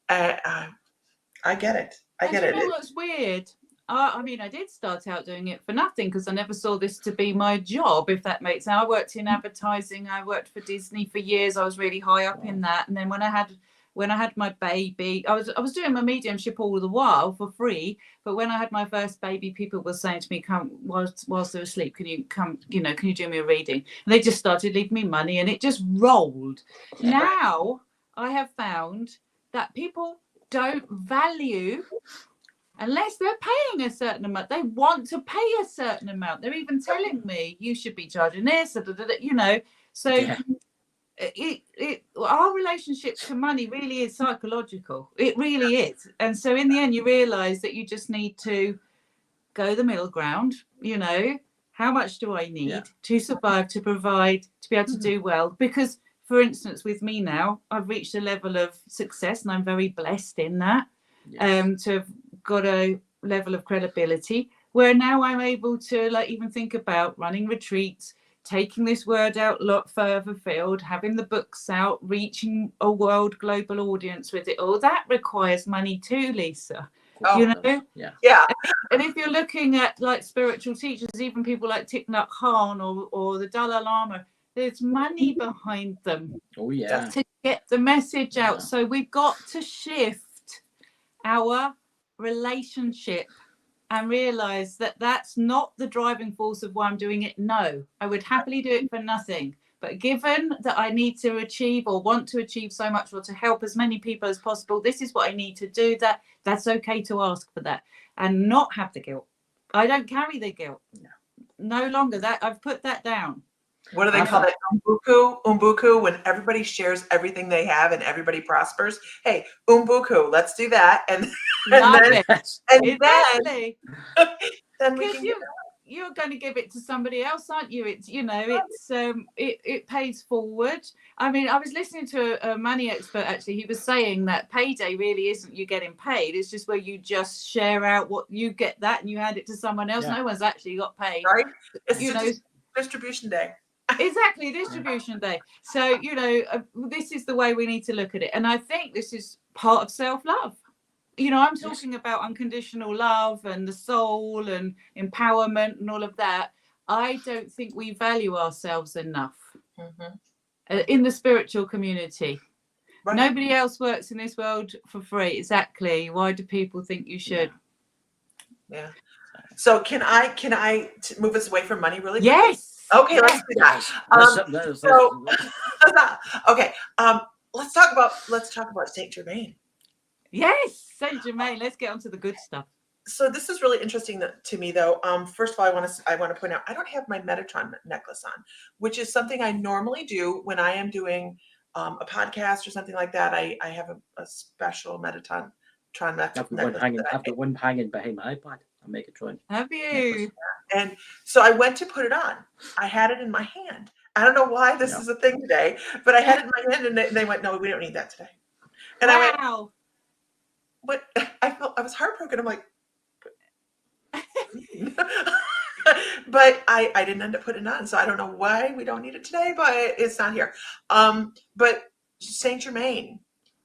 I get it. I get it. You know what's weird? I mean, I did start out doing it for nothing because I never saw this to be my job, if that makes sense. I worked in advertising. I worked for Disney for years. I was really high up in that. And then when I had my baby, I was doing my mediumship all the while for free. But when I had my first baby, people were saying to me, "Come whilst they're asleep, can you come? You know, can you do me a reading?" And they just started leaving me money, and it just rolled. Now I have found that people don't value unless they're paying a certain amount. They want to pay a certain amount. They're even telling me you should be charging this, you know. So. Our relationship to money really is psychological. It really is. And so in the end you realize that you just need to go the middle ground. You know, how much do I need to survive, to provide, to be able to do well? Because for instance, with me now, I've reached a level of success and I'm very blessed in that, to have got a level of credibility where now I'm able to like even think about running retreats, taking this word out a lot further field, having the books out, reaching a world global audience with it all. That requires money too, Lisa. You know? Yeah. And if you're looking at like spiritual teachers, even people like Thich Nhat Hanh or the Dalai Lama, there's money behind them. To get the message out. So we've got to shift our relationship and realize that that's not the driving force of why I'm doing it. No, I would happily do it for nothing. But given that I need to achieve or want to achieve so much or to help as many people as possible, this is what I need to do. That's okay to ask for that and not have the guilt. I don't carry the guilt. No longer. That I've put that down. What do they call it? Umbuku, when everybody shares everything they have and everybody prospers. Hey, umbuku, let's do that. And then you're going to give it to somebody else, aren't you? It's, you know, it's it pays forward. I mean, I was listening to a money expert, actually. He was saying that payday really isn't you getting paid. It's just where you just share out what you get that and you hand it to someone else. No one's actually got paid. Right. It's distribution day. Exactly, distribution day. So, you know, this is the way we need to look at it. And I think this is part of self-love. You know, I'm talking about unconditional love and the soul and empowerment and all of that. I don't think we value ourselves enough in the spiritual community. Right. Nobody else works in this world for free. Exactly. Why do people think you should? Yeah. So can I move us away from money really quickly? Yes. Okay, let's do that. So, okay, let's talk about Saint Germain. Yes, Saint Germain. Let's get on to the good stuff. So this is really interesting to me, though. First of all, I want to point out I don't have my Metatron necklace on, which is something I normally do when I am doing a podcast or something like that. I have a special Metatron necklace. I've got one hanging behind my iPad. A Megatron. Have you? And so I went to put it on. I had it in my hand. I don't know why this is a thing today, but I had it in my hand, and they went, "No, we don't need that today." And wow. I went, "But I was heartbroken." I'm like, but I didn't end up putting it on, so I don't know why we don't need it today, but it's not here. But Saint Germain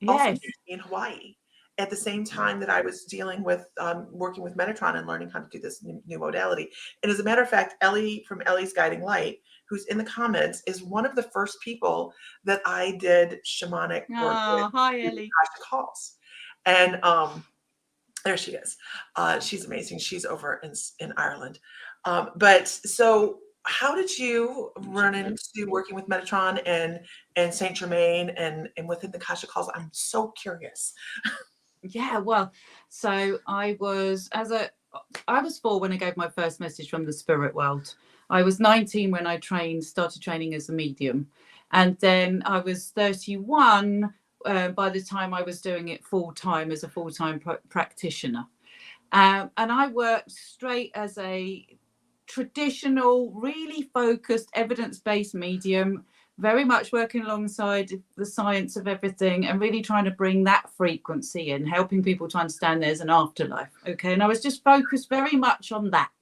also used me in Hawaii at the same time that I was dealing with working with Metatron and learning how to do this new modality. And as a matter of fact, Ellie from Ellie's Guiding Light, who's in the comments, is one of the first people that I did shamanic work with. Hi, Ellie. Calls. And there she is. She's amazing. She's over in Ireland. But so how did you run into working with Metatron and Saint Germain and within the Akashic Calls? I'm so curious. Yeah, well, so I was 4 when I gave my first message from the spirit world. I was 19 when I started training as a medium. And then I was 31 by the time I was doing it full time as a full-time practitioner. And I worked straight as a traditional, really focused, evidence-based medium, very much working alongside the science of everything and really trying to bring that frequency in, helping people to understand there's an afterlife. Okay. And I was just focused very much on that.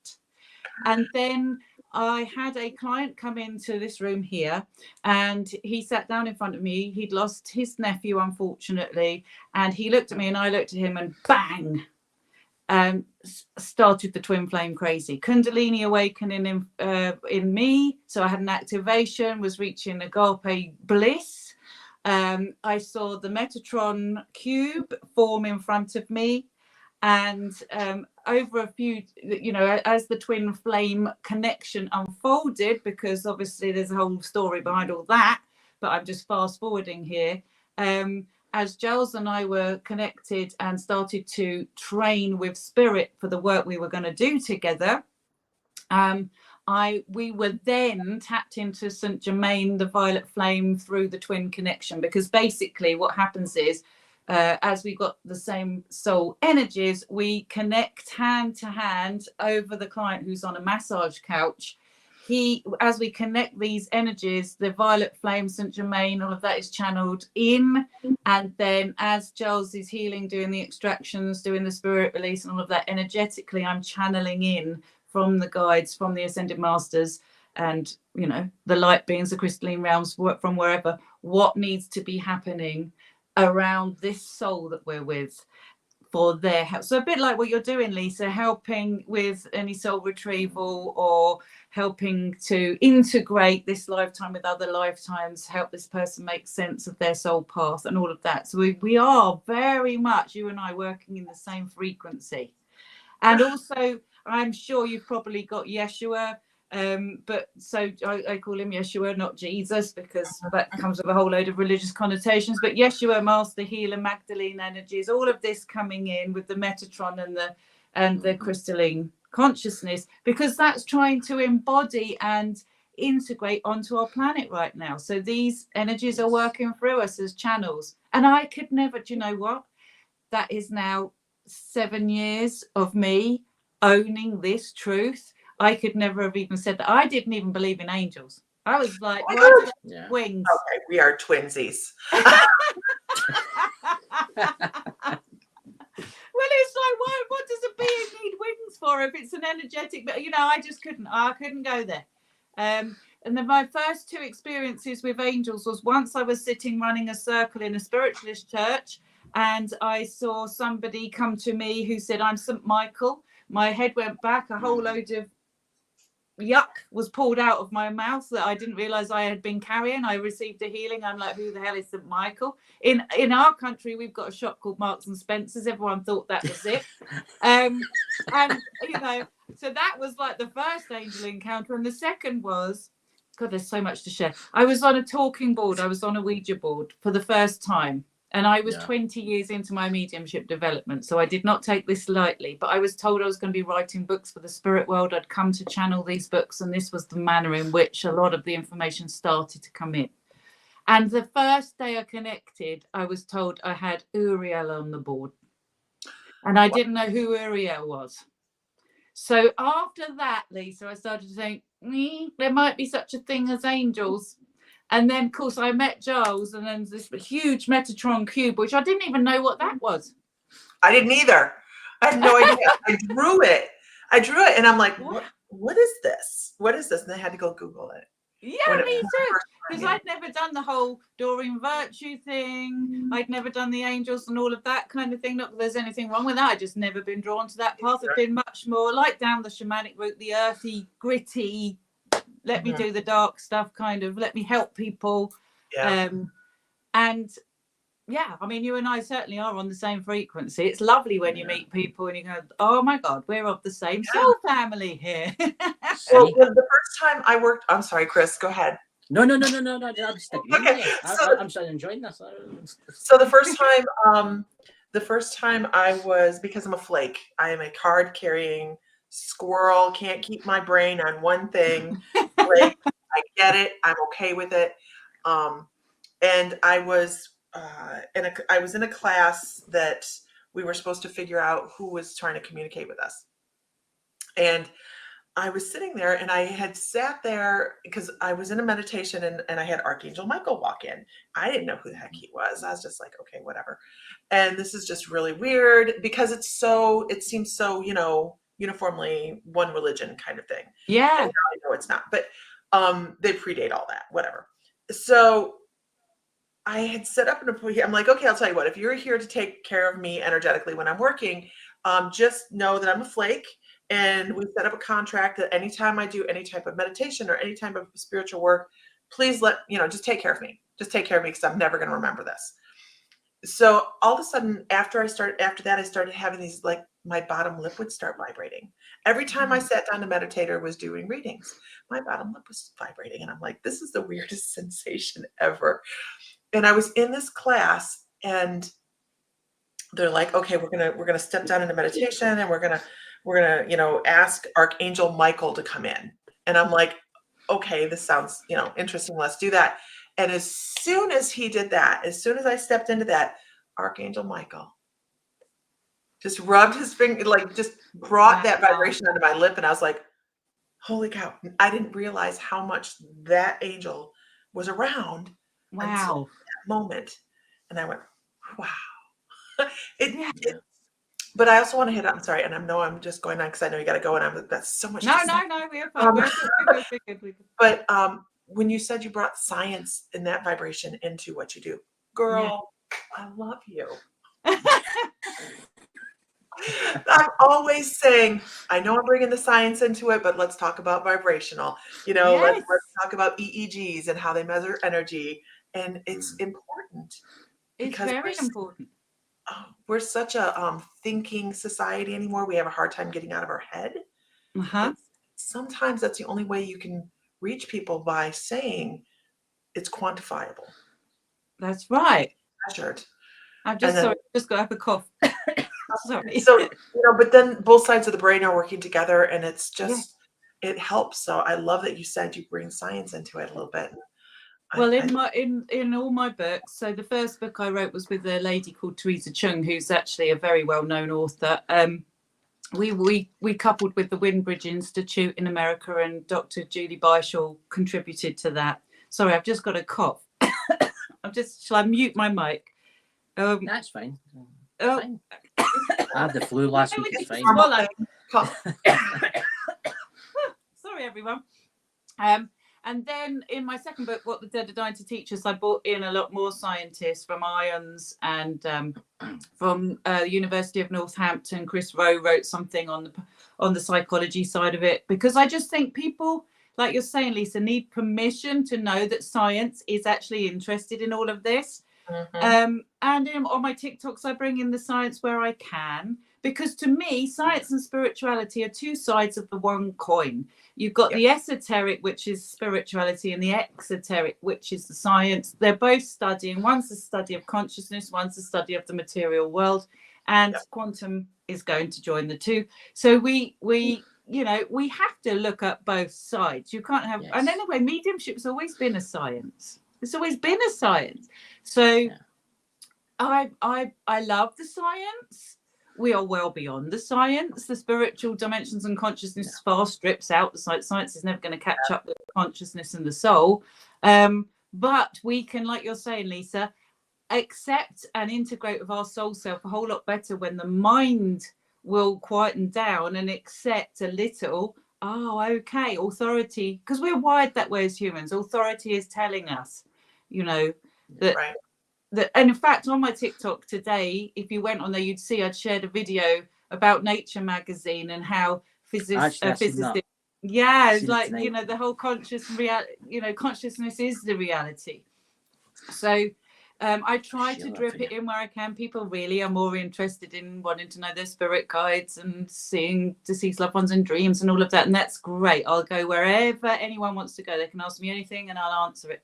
And then I had a client come into this room here and he sat down in front of me. He'd lost his nephew, unfortunately. And he looked at me and I looked at him and bang, started the twin flame crazy. Kundalini awakening in me. So I had an activation, was reaching agape bliss. I saw the Metatron cube form in front of me. And over a few, as the twin flame connection unfolded, because obviously there's a whole story behind all that, but I'm just fast forwarding here. As Giles and I were connected and started to train with spirit for the work we were going to do together, we were then tapped into Saint Germain, the violet flame, through the twin connection, because basically what happens is, as we got the same soul energies, we connect hand to hand over the client who's on a massage couch. As we connect these energies, the violet flame, Saint Germain, all of that is channeled in. And then as Giles is healing, doing the extractions, doing the spirit release and all of that, energetically, I'm channeling in from the guides, from the ascended masters and, the light beings, the crystalline realms, from wherever, what needs to be happening around this soul that we're with for their help. So a bit like what you're doing, Lisa, helping with any soul retrieval or helping to integrate this lifetime with other lifetimes, help this person make sense of their soul path and all of that. So we are very much, you and I, working in the same frequency. And also, I'm sure you've probably got Yeshua, but so I call him Yeshua, not Jesus, because that comes with a whole load of religious connotations. But Yeshua, Master Healer, Magdalene energies, all of this coming in with the Metatron and the crystalline consciousness, because that's trying to embody and integrate onto our planet right now. So these energies are working through us as channels. And I could never, do you know what? That is now 7 years of me owning this truth. I could never have even said that. I didn't even believe in angels. I was like, wings. Okay, we are twinsies. Well, it's like, what does a being need wings for if it's an energetic? But I just couldn't. I couldn't go there. And then my first 2 experiences with angels was once I was sitting running a circle in a spiritualist church, and I saw somebody come to me who said, "I'm St. Michael." My head went back. A whole load of yuck was pulled out of my mouth that I didn't realize I had been carrying. I received a healing. I'm like, who the hell is St. Michael? In our country, we've got a shop called Marks and Spencer's. Everyone thought that was it. And so that was like the first angel encounter. And the second was God, there's so much to share. I was on a talking board. I was on a Ouija board for the first time. And I was Yeah. 20 years into my mediumship development. So I did not take this lightly, but I was told I was going to be writing books for the spirit world. I'd come to channel these books. And this was the manner in which a lot of the information started to come in. And the first day I connected, I was told I had Uriel on the board. And I didn't know who Uriel was. So after that, Lisa, I started to think, there might be such a thing as angels. And then, of course, I met Giles, and then this huge Metatron cube, which I didn't even know what that was. I didn't either. I had no idea. I drew it, and I'm like, what is this? What is this? And I had to go Google it. Yeah, me too. Because I'd never done the whole Doreen Virtue thing. I'd never done the angels and all of that kind of thing. Not that there's anything wrong with that. I'd just never been drawn to that path. I've been much more like down the shamanic route, the earthy, gritty, let me do the dark stuff kind of, let me help people. Yeah. And yeah, I mean, you and I certainly are on the same frequency. It's lovely when you meet people and you go, oh my God, we're of the same soul family here. Well, the first time I worked, I'm sorry, Chris, go ahead. No. I'm just Okay, I'm so enjoying this. So the first time I was, because I'm a flake, I am a card carrying squirrel, can't keep my brain on one thing. Flake, I get it. I'm okay with it. And I was in a class that we were supposed to figure out who was trying to communicate with us. And I was sitting there and I had sat there because I was in a meditation and I had Archangel Michael walk in. I didn't know who the heck he was. I was just like, okay, whatever. And this is just really weird because it seems so, uniformly one religion kind of thing. Yeah. And now I know it's not, but they predate all that, whatever. So I had set up I'm like, okay, I'll tell you what, if you're here to take care of me energetically when I'm working, just know that I'm a flake. And we set up a contract that anytime I do any type of meditation or any type of spiritual work, please just take care of me. Just take care of me because I'm never going to remember this. So all of a sudden, after that, I started having these, like, my bottom lip would start vibrating. Every time I sat down to meditate or was doing readings, my bottom lip was vibrating. And I'm like, this is the weirdest sensation ever. And I was in this class and they're like, okay, we're gonna step down into meditation and we're gonna ask Archangel Michael to come in. And I'm like, okay, this sounds interesting, let's do that. And as soon as he did that, as soon as I stepped into that, Archangel Michael just rubbed his finger, like just brought that vibration onto my lip. And I was like, holy cow, I didn't realize how much that angel was around until that moment. And I went, wow. But I also want to hit on, I'm sorry, and I know I'm just going on because I know you got to go, and that's so much. No, we're fine. We're good. But when you said you brought science and that vibration into what you do, girl, I love you. I'm always saying, I know I'm bringing the science into it, but let's talk about vibrational. Let's talk about EEGs and how they measure energy, and it's important. It's very important. We're such a thinking society anymore. We have a hard time getting out of our head. Sometimes that's the only way you can reach people, by saying it's quantifiable. That's right. Measured. I'm just sorry. Just got to have a cough. Sorry. So, but then both sides of the brain are working together, and it's just, it helps. So I love that you said you bring science into it a little bit. Well, in all my books, so the first book I wrote was with a lady called Teresa Chung, who's actually a very well-known author. We coupled with the Windbridge Institute in America, and Dr. Julie Beishaw contributed to that. Sorry, I've just got a cough. Shall I mute my mic? That's fine. Fine. I had the flu last week. It's fine. Sorry, everyone. And then in my second book, What the Dead Are Dying to Teach Us, I brought in a lot more scientists from IONS and from University of Northampton. Chris Rowe wrote something on the psychology side of it, because I just think people, like you're saying, Lisa, need permission to know that science is actually interested in all of this. And on my TikToks, I bring in the science where I can, because to me, science and spirituality are two sides of the one coin. You've got the esoteric, which is spirituality, and the exoteric, which is the science. They're both studying. One's a study of consciousness, one's a study of the material world, and quantum is going to join the two. So we have to look at both sides. You can't have, and anyway, mediumship's always been a science. It's always been a science. So I love the science. We are well beyond the science. The spiritual dimensions and consciousness far strips out the science. Science is never going to catch up with consciousness and the soul. But we can, like you're saying, Lisa, accept and integrate with our soul self a whole lot better when the mind will quieten down and accept a little. Oh, okay, authority, because we're wired that way as humans. Authority is telling us, that. Right. And in fact, on my TikTok today, if you went on there, you'd see I'd shared a video about Nature magazine and how physicists, it's like, the whole consciousness is the reality. So I try to drip it in where I can. People really are more interested in wanting to know their spirit guides and seeing deceased loved ones and dreams and all of that. And that's great. I'll go wherever anyone wants to go. They can ask me anything and I'll answer it.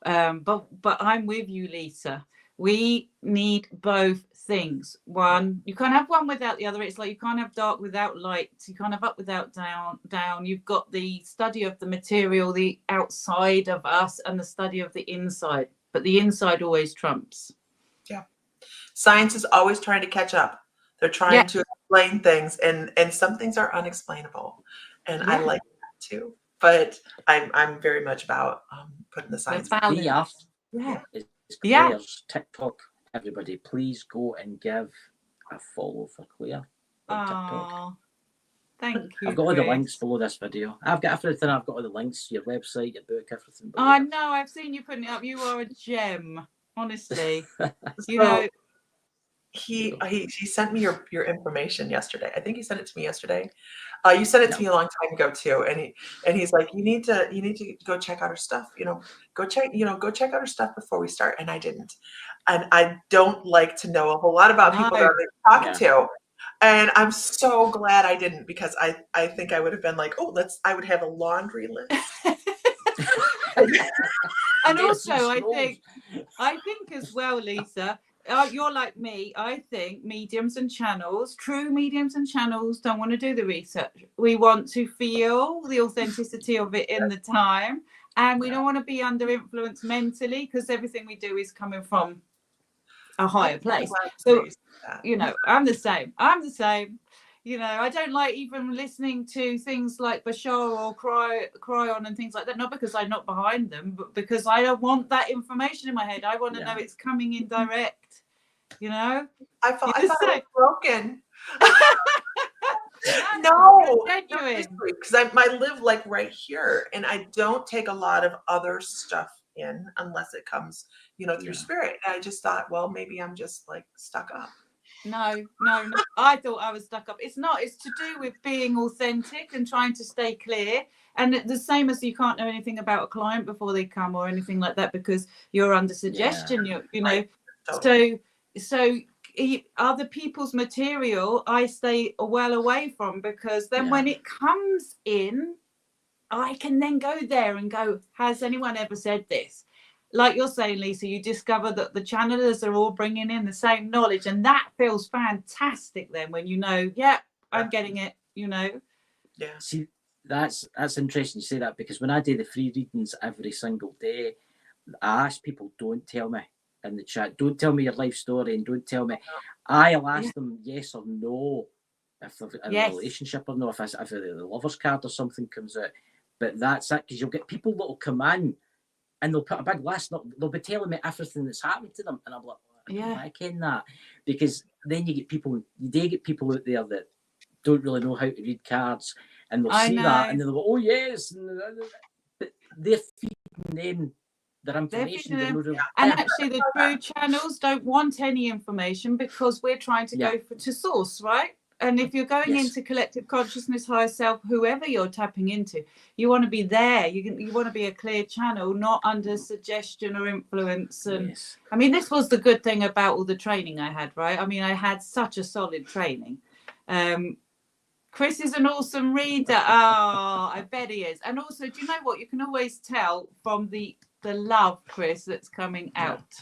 But I'm with you, Lisa. We need both things. One, you can't have one without the other. It's like you can't have dark without light. You can't have up without down. You've got the study of the material, the outside of us, and the study of the inside. But the inside always trumps. Yeah. Science is always trying to catch up. They're trying to explain things, and some things are unexplainable. And I like that too. But I'm very much about putting the science. It's Claire's TikTok. Everybody, please go and give a follow for Claire on TikTok. Thank you. I've got all the links below this video. I've got everything. I've got all the links, your website, your book, everything. I know. I've seen you putting it up. You are a gem, honestly. He sent me your information yesterday. I think he sent it to me yesterday. You sent it to me a long time ago too. And he's like, you need to go check out her stuff. Go check out her stuff before we start. And I didn't. And I don't like to know a whole lot about people that I'm talking to. And I'm so glad I didn't, because I think I would have been like, I would have a laundry list. And also, I think as well, Lisa, you're like me. I think mediums and channels, true mediums and channels, don't want to do the research. We want to feel the authenticity of it in the time, and we don't want to be under influence mentally, because everything we do is coming from a higher place. So, I'm the same. I don't like even listening to things like Bashar or Cry On and things like that. Not because I'm not behind them, but because I don't want that information in my head. I want to know it's coming in direct. I thought it was broken. No, because I live like right here, and I don't take a lot of other stuff in unless it comes, through spirit. And I just thought, well, maybe I'm just like stuck up. No. I thought I was stuck up. It's not. It's to do with being authentic and trying to stay clear. And the same as you can't know anything about a client before they come or anything like that, because you're under suggestion. Right. Totally. So other people's material I stay well away from, because then when it comes in, I can then go there and go, has anyone ever said this? Like you're saying, Lisa, you discover that the channelers are all bringing in the same knowledge, and that feels fantastic then when I'm getting it, Yeah. See, that's interesting you say that, because when I do the free readings every single day, I ask people, don't tell me in the chat, don't tell me your life story, and don't tell me. I'll ask them yes or no if they're in a relationship or no, if the lover's card or something comes out. But that's it, because you'll get people that will come in and they'll put a big list. They'll be telling me everything that's happened to them, and I'm like, I ken that, because then you get people out there that don't really know how to read cards, and they'll see that and they'll go, oh yes, but they're feeding them their information. And actually, the true channels don't want any information, because we're trying to go to source, right? And if you're going into collective consciousness, higher self, whoever you're tapping into, you want to be there. You want to be a clear channel, not under suggestion or influence. And I mean, this was the good thing about all the training I had, right? I mean, I had such a solid training. Chris is an awesome reader. Oh, I bet he is. And also, do you know what? You can always tell from the love, Chris, that's coming out.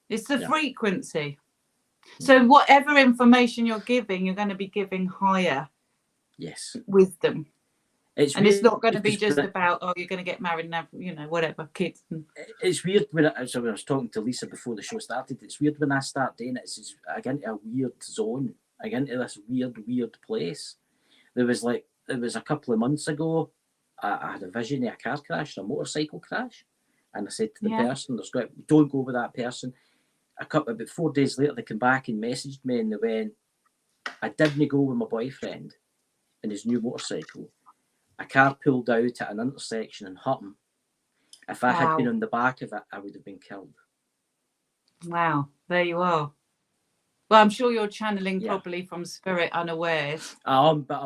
It's the frequency. So whatever information you're giving, you're going to be giving higher wisdom. It's not going to be just about, oh, you're going to get married and have, you know, whatever, kids. It's weird when I was talking to Lisa before the show started. It's weird when I start doing it. I get into a weird zone. I get into this weird place. There was a couple of months ago, I had a vision of a car crash, a motorcycle crash. And I said to the person, don't go with that person. About 4 days later, they came back and messaged me and they went, I didn't go with my boyfriend in his new motorcycle. A car pulled out at an intersection and hit him. If I had been on the back of it, I would have been killed. Wow, there you are. Well, I'm sure you're channeling probably from spirit unawares. But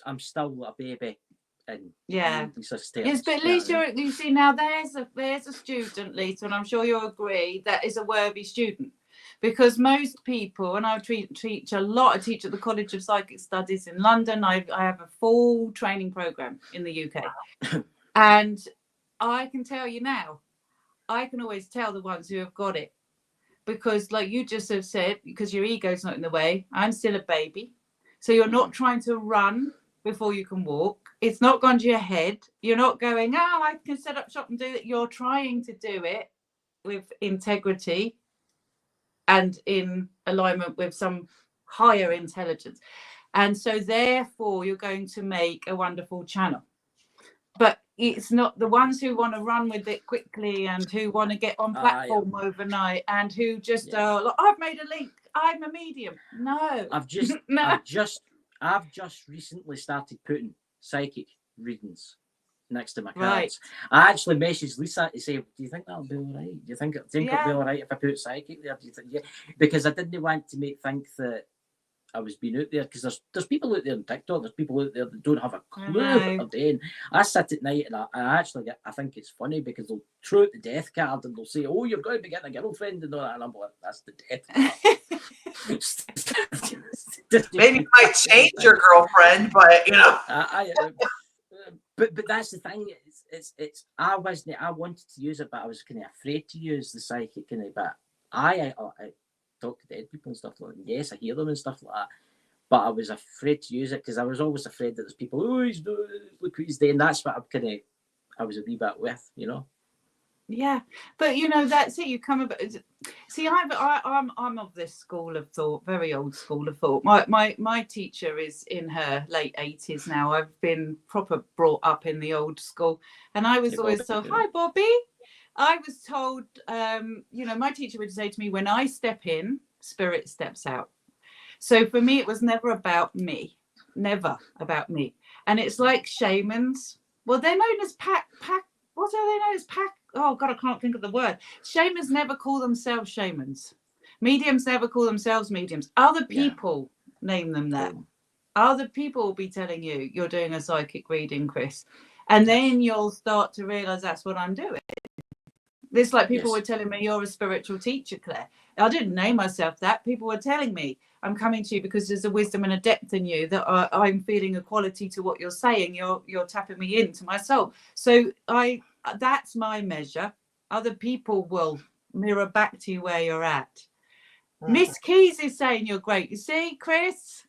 I'm still a baby. And yes, but at least you see now there's a student, Lisa, and I'm sure you'll agree that is a worthy student, because most people, and I teach a lot. I teach at the College of Psychic Studies in London. I have a full training program in the UK, and I can tell you now, I can always tell the ones who have got it, because like you just have said, because your ego's not in the way. I'm still a baby, so you're not trying to run before you can walk. It's not gone to your head. You're not going, oh, I can set up shop and do it. You're trying to do it with integrity and in alignment with some higher intelligence. And so therefore you're going to make a wonderful channel. But it's not the ones who want to run with it quickly and who want to get on platform overnight and who just are like, I've made a link, I'm a medium. No. I've just recently started putting psychic readings next to my cards. Right. I actually messaged Lisa to say, do you think that'll be all right? Do you think it'll be all right if I put psychic there? Do you think, because I didn't want to think that I was being out there, because there's people out there on TikTok, there's people out there that don't have a clue what they're doing. I sit at night and I think it's funny because they'll throw out the death card and they'll say, oh, you're going to be getting a girlfriend and all that, and I'm like, that's the death card. Maybe you might change your girlfriend, but you know. But that's the thing. It's I wanted to use it, but I was kind of afraid to use the psychic kind of. But I talk to dead people and stuff like that. Yes, I hear them and stuff like that. But I was afraid to use it because I was always afraid that there's people. Oh, look what he's doing. That's what I was a wee bit with, you know. Yeah, but you know that's it. You come about. See, I'm of this school of thought, very old school of thought. My teacher is in her late 80s now. I've been proper brought up in the old school, and I was always told, "Hi, Bobby." I was told, you know, my teacher would say to me, "When I step in, spirit steps out." So for me, it was never about me, never about me. And it's like shamans. Well, they're known as pack. What are they known as? Pack. Oh God, I can't think of the word. Shamans never call themselves shamans. Mediums never call themselves mediums. Other people name them that. Other people will be telling you you're doing a psychic reading, Chris, and then you'll start to realize that's what I'm doing. It's like people were telling me you're a spiritual teacher, Claire. I didn't name myself that. People were telling me I'm coming to you because there's a wisdom and a depth in you that I'm feeling a quality to what you're saying. You're tapping me into my soul. So that's my measure. Other people will mirror back to you where you're at. Miss Keys is saying you're great. You see, Chris?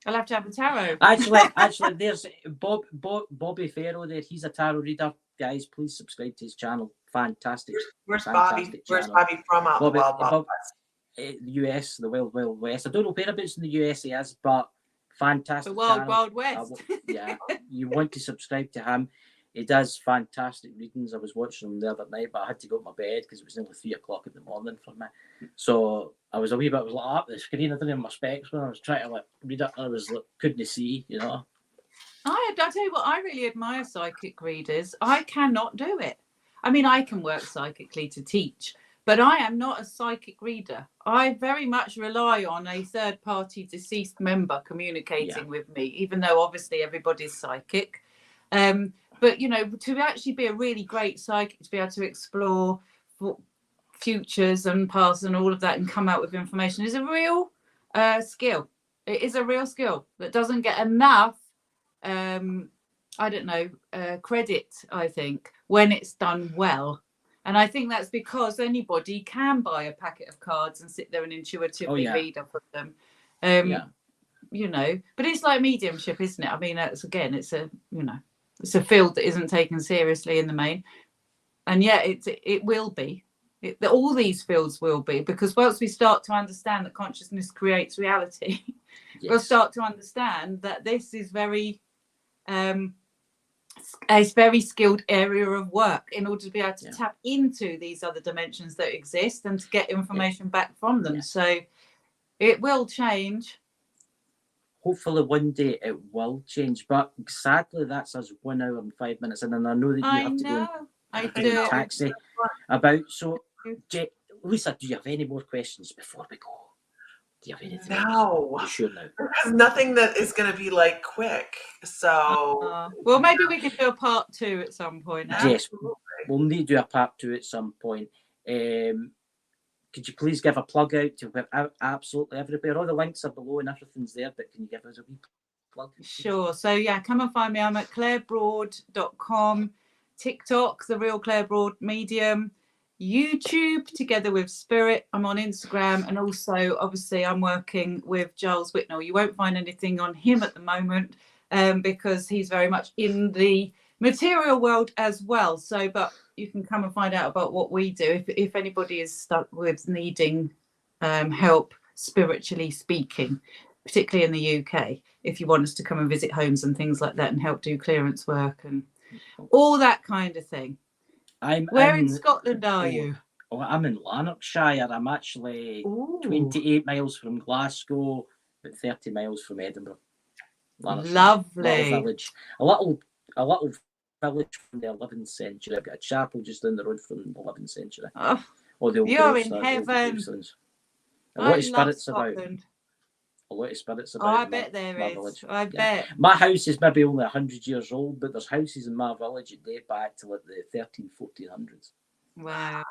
I'll have to have a tarot. Actually, there's Bobby Farrow there. He's a tarot reader. Guys, please subscribe to his channel. Fantastic. Where's Bobby? Where's Bobby from? Out in the Wild West? The US, the Wild West. I don't know whereabouts in the US he is, but fantastic. The Wild West. Yeah, you want to subscribe to him. He does fantastic readings. I was watching him the other night, but I had to go to my bed because it was nearly 3 o'clock in the morning for me. So I was a wee bit, I was like up the screen. I didn't have my specs when I was trying to read it. I was couldn't see, you know. I tell you what, I really admire psychic readers. I cannot do it. I mean, I can work psychically to teach, but I am not a psychic reader. I very much rely on a third-party deceased member communicating with me, even though obviously everybody's psychic. But, you know, to actually be a really great psychic, to be able to explore futures and past and all of that and come out with information is a real skill. It is a real skill that doesn't get enough, I don't know, credit, I think, when it's done well. And I think that's because anybody can buy a packet of cards and sit there and intuitively read off of them. You know, but it's like mediumship, isn't it? I mean, it's a, you know, it's a field that isn't taken seriously in the main. And yet it will be. All these fields will be, because once we start to understand that consciousness creates reality, we'll start to understand that this is very a very skilled area of work in order to be able to tap into these other dimensions that exist and to get information back from them. So it will change. Hopefully one day it will change, but sadly that's us 1 hour and 5 minutes in, and I know that you have to go in a taxi about. So Lisa, do you have any more questions before we go? Do you have anything else? Are you sure now? There's nothing that is going to be like quick. So well, maybe we can do a part 2 at some point. Yes, we'll need to do a part 2 at some point. Could you please give a plug out to absolutely everywhere? All the links are below and everything's there, but can you give us a wee plug? Sure. So yeah, come and find me. I'm at clairebroad.com, TikTok, The Real Claire Broad Medium, YouTube, Together with Spirit. I'm on Instagram, and also obviously I'm working with Giles Whitnell. You won't find anything on him at the moment because he's very much in the material world as well. So, but you can come and find out about what we do if anybody is stuck with needing help spiritually speaking, particularly in the UK. If you want us to come and visit homes and things like that and help do clearance work and all that kind of thing. Where in Scotland are you? Oh, I'm in Lanarkshire. I'm actually 28 miles from Glasgow, but 30 miles from Edinburgh. Lovely. Little village. A little village from the 11th century. I've got a chapel just down the road from the 11th century. Oh, you're in heaven. A lot of spirits about. A lot of spirits about. Oh, I bet there is. Village. I bet. My house is maybe only 100 years old, but there's houses in my village that date back to like the 1400s. Wow.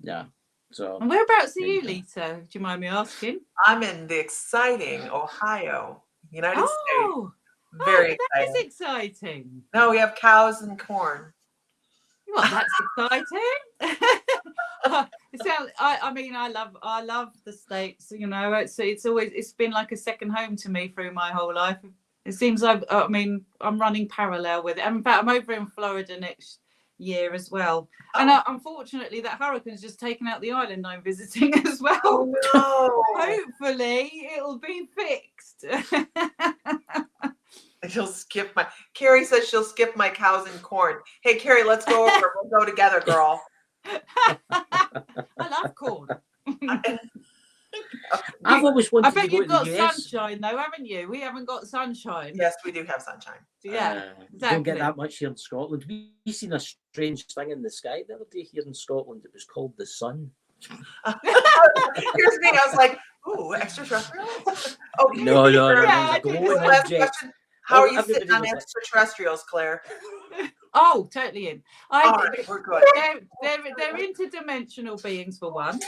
Yeah. So. And whereabouts are you, Lisa? Do you mind me asking? I'm in the exciting Ohio, United States. Very exciting. That is exciting. No, we have cows and corn. Well, that's exciting. It sounds. I mean, I love the States. You know, it's been like a second home to me through my whole life. It seems I'm running parallel with it. In fact, I'm over in Florida next year as well. And unfortunately, that hurricane's just taken out the island I'm visiting as well. Oh, no. Hopefully, it'll be fixed. She'll skip Carrie says she'll skip my cows and corn. Hey, Carrie, let's go over. We'll go together, girl. I love corn. I've always wanted I bet to go you've to got the US. sunshine though, haven't you? We haven't got sunshine. Yes, we do have sunshine. Yeah, exactly. Don't get that much here in Scotland. We seen a strange thing in the sky the other day here in Scotland. It was called the sun. Here's the thing. I was like, ooh, extraterrestrials? Okay. No. Yeah, Last question. How are you sitting on extraterrestrials, Claire? Oh, totally in. All right, we're good. They're interdimensional beings for one.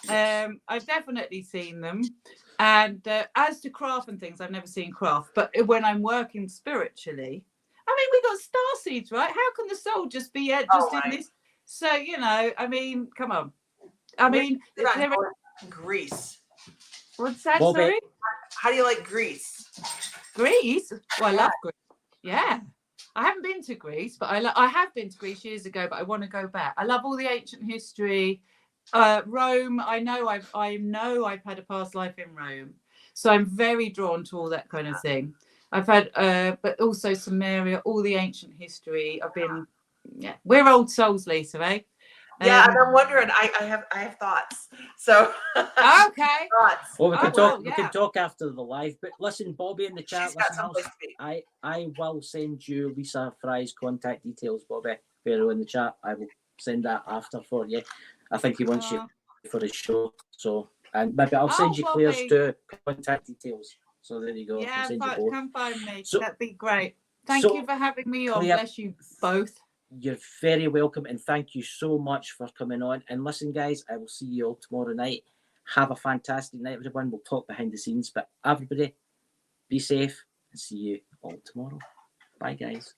I've definitely seen them. And as to craft and things, I've never seen craft. But when I'm working spiritually, I mean, we got star seeds, right? How can the soul just be in this? So, you know, I mean, come on. I mean, Greece. What's that, Well, sorry? How do you like Greece? Greece? Well, I love Greece. Yeah. I haven't been to Greece, but I have been to Greece years ago, but I want to go back. I love all the ancient history. Rome, I know I've had a past life in Rome. So I'm very drawn to all that kind of thing. I've had, but also Samaria, all the ancient history. We're old souls, Lisa, eh? Yeah, and I'm wondering. I have thoughts. So okay. Thoughts. Well, we can talk. We can talk after the live. But listen, Bobby in the chat. I will send you Lisa Fry's contact details, Bobby Farrow in the chat. I will send that after for you. I think he wants you for his show. So, and maybe I'll send you Claire's too contact details. So there you go. Yeah, come find me. So, that'd be great. Thank you for having me on. Bless you both. You're very welcome, and thank you so much for coming on. And listen, guys, I will see you all tomorrow night. Have a fantastic night, everyone. We'll talk behind the scenes, but everybody, be safe and see you all tomorrow. Bye, guys.